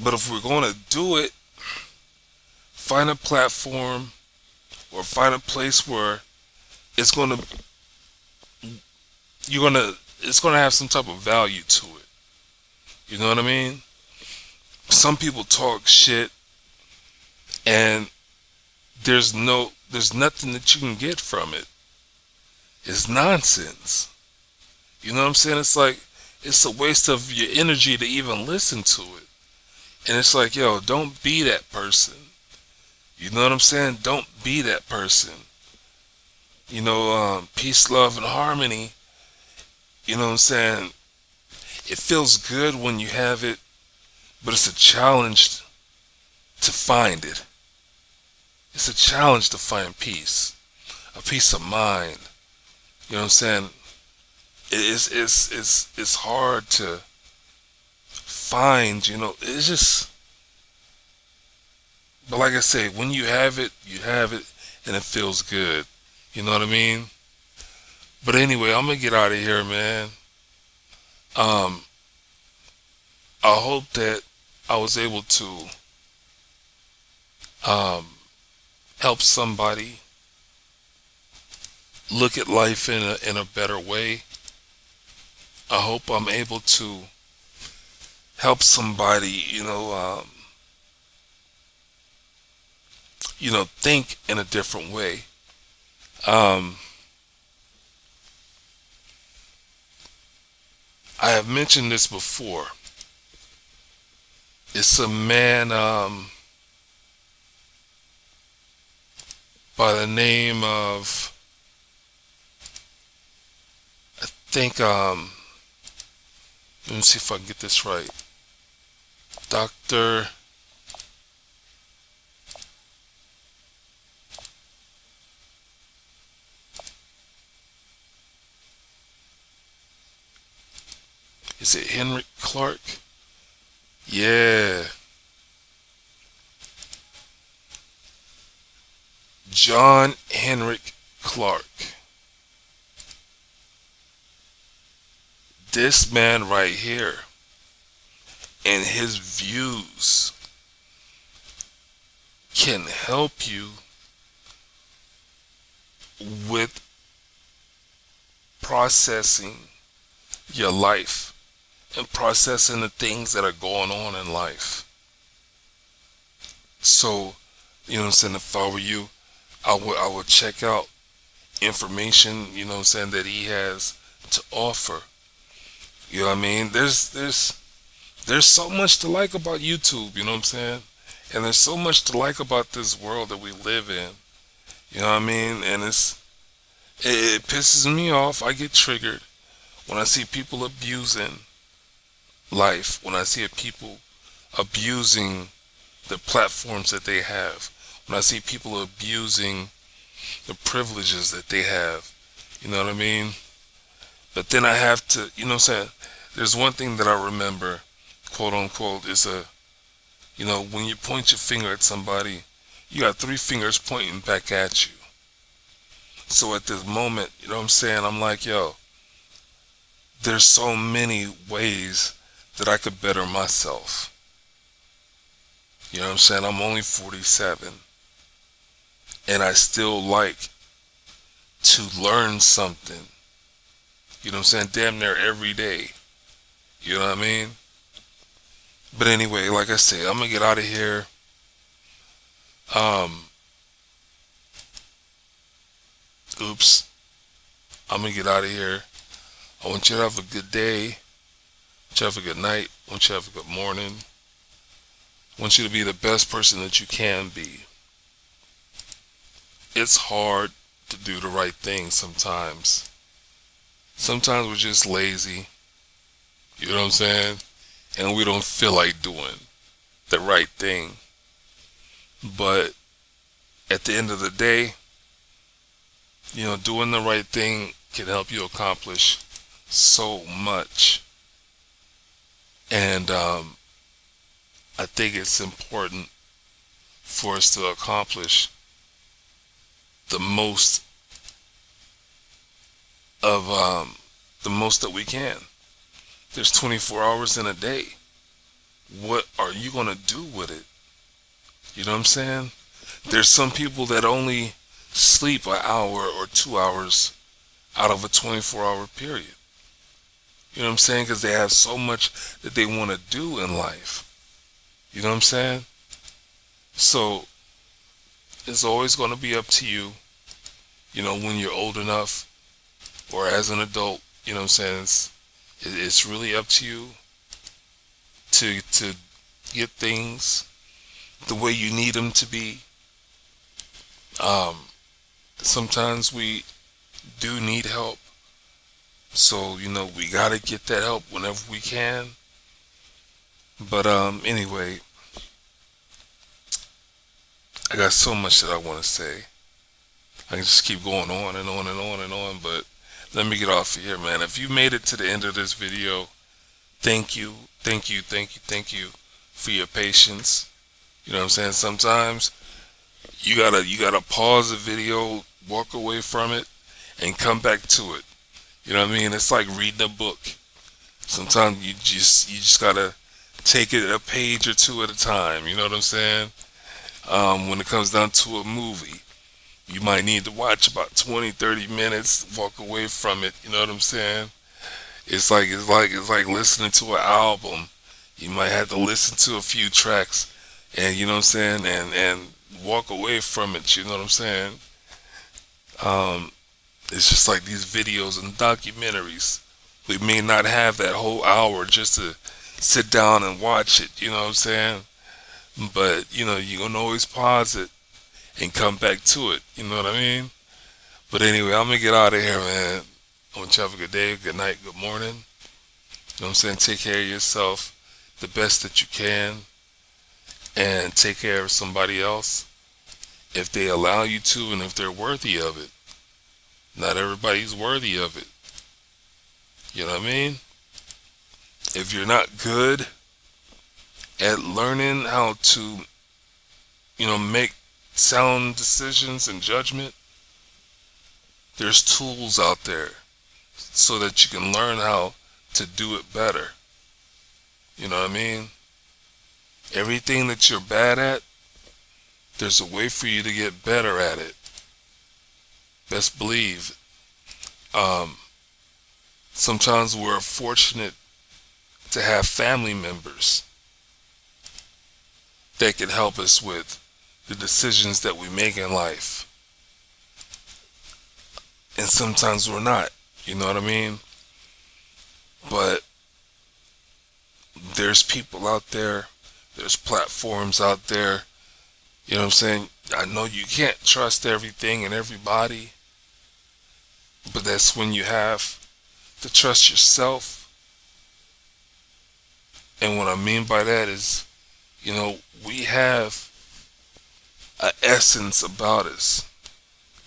But if we're gonna do it, find a platform or find a place where it's gonna it's gonna have some type of value to it. You know what I mean? Some people talk shit and there's nothing that you can get from it. It's nonsense. You know what I'm saying? It's like it's a waste of your energy to even listen to it. And it's like, yo, don't be that person. You know what I'm saying? Don't be that person. Peace, love, and harmony. You know what I'm saying? It feels good when you have it, but it's a challenge to find it. It's a challenge to find peace, a peace of mind. You know what I'm saying? It's hard to find. It's just. But like I say, when you have it, and it feels good. You know what I mean? But anyway, I'm gonna get out of here, man. I hope that I was able to help somebody look at life in a better way. I hope I'm able to help somebody, think in a different way. I have mentioned this before. It's a man by the name of, I think, let me see if I can get this right. Is it Henrik Clark? Yeah. John Henrik Clark. This man right here and his views can help you with processing your life and processing the things that are going on in life. So, you know what I'm saying, if I were you, I would check out information, you know what I'm saying, that he has to offer. You know what I mean? There's so much to like about YouTube, you know what I'm saying? And there's so much to like about this world that we live in. You know what I mean? And it pisses me off. I get triggered when I see people abusing life, when I see people abusing the platforms that they have, when I see people abusing the privileges that they have. You know what I mean? But then I have to, you know what I'm saying? There's one thing that I remember, quote unquote, is when you point your finger at somebody, you got three fingers pointing back at you. So at this moment, you know what I'm saying? I'm like, yo, there's so many ways that I could better myself. You know what I'm saying? I'm only 47. And I still like to learn something. You know what I'm saying? Damn near every day. You know what I mean? But anyway, like I said, I'm gonna get out of here. Oops. I'm gonna get out of here. I want you to have a good day. I want you to have a good night. I want you to have a good morning. I want you to be the best person that you can be. It's hard to do the right thing sometimes. Sometimes we're just lazy. You know what I'm saying? And we don't feel like doing the right thing. But at the end of the day, doing the right thing can help you accomplish so much. And I think it's important for us to accomplish the most that we can. There's 24 hours in a day. What are you going to do with it? You know what I'm saying? There's some people that only sleep an hour or 2 hours out of a 24-hour period. You know what I'm saying? Because they have so much that they want to do in life. You know what I'm saying? So it's always going to be up to you, when you're old enough or as an adult. You know what I'm saying? It's really up to you to get things the way you need them to be. Sometimes we do need help. So, we got to get that help whenever we can. But anyway, I got so much that I want to say. I can just keep going on and on and on and on, but let me get off of here, man. If you made it to the end of this video, thank you for your patience. You know what I'm saying? Sometimes you gotta pause the video, walk away from it, and come back to it. You know what I mean? It's like reading a book. Sometimes you just gotta take it a page or two at a time. You know what I'm saying? When it comes down to a movie, you might need to watch about 20-30 minutes, walk away from it. You know what I'm saying? It's like listening to an album. You might have to listen to a few tracks, and you know what I'm saying, and walk away from it. You know what I'm saying? It's just like these videos and documentaries. We may not have that whole hour just to sit down and watch it. You know what I'm saying? But you can always pause it and come back to it. You know what I mean? But anyway, I'm gonna get out of here, man. I want you to have a good day, good night, good morning. You know what I'm saying? Take care of yourself the best that you can, and take care of somebody else if they allow you to, and if they're worthy of it. Not everybody's worthy of it. You know what I mean? If you're not good at learning how to, make sound decisions and judgment, there's tools out there so that you can learn how to do it better. You know what I mean? Everything that you're bad at, there's a way for you to get better at it. Best believe. Sometimes we're fortunate to have family members that can help us with the decisions that we make in life. And sometimes we're not, you know what I mean? But there's people out there, there's platforms out there, you know what I'm saying? I know you can't trust everything and everybody, but that's when you have to trust yourself. And what I mean by that is, we have an essence about us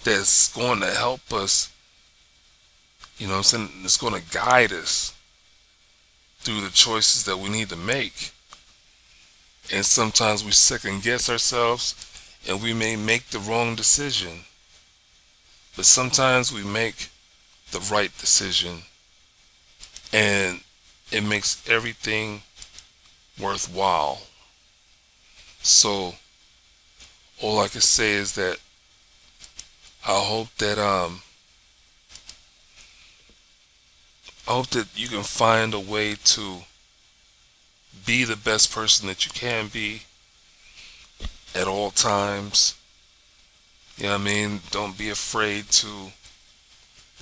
that's going to help us, it's going to guide us through the choices that we need to make. And sometimes we second guess ourselves and we may make the wrong decision. But sometimes we make the right decision and it makes everything worthwhile. So all I can say is that I hope that you can find a way to be the best person that you can be at all times. You know what I mean? Don't be afraid to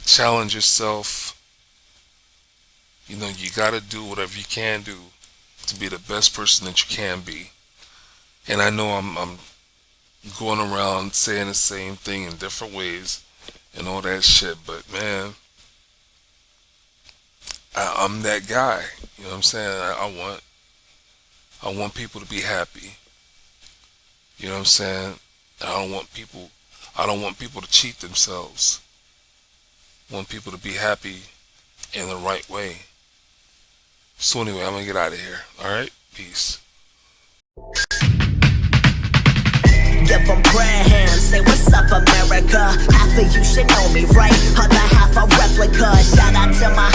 challenge yourself. You gotta do whatever you can do to be the best person that you can be. And I know I'm going around saying the same thing in different ways and all that shit, but man, I'm that guy. You know what I'm saying? I want people to be happy. You know what I'm saying? I don't want people to cheat themselves. I want people to be happy in the right way. So anyway, I'm gonna get out of here. Alright? Peace. Give them prayer hands, say what's up America. Half of you should know me, right? Other half a replica. Shout out to my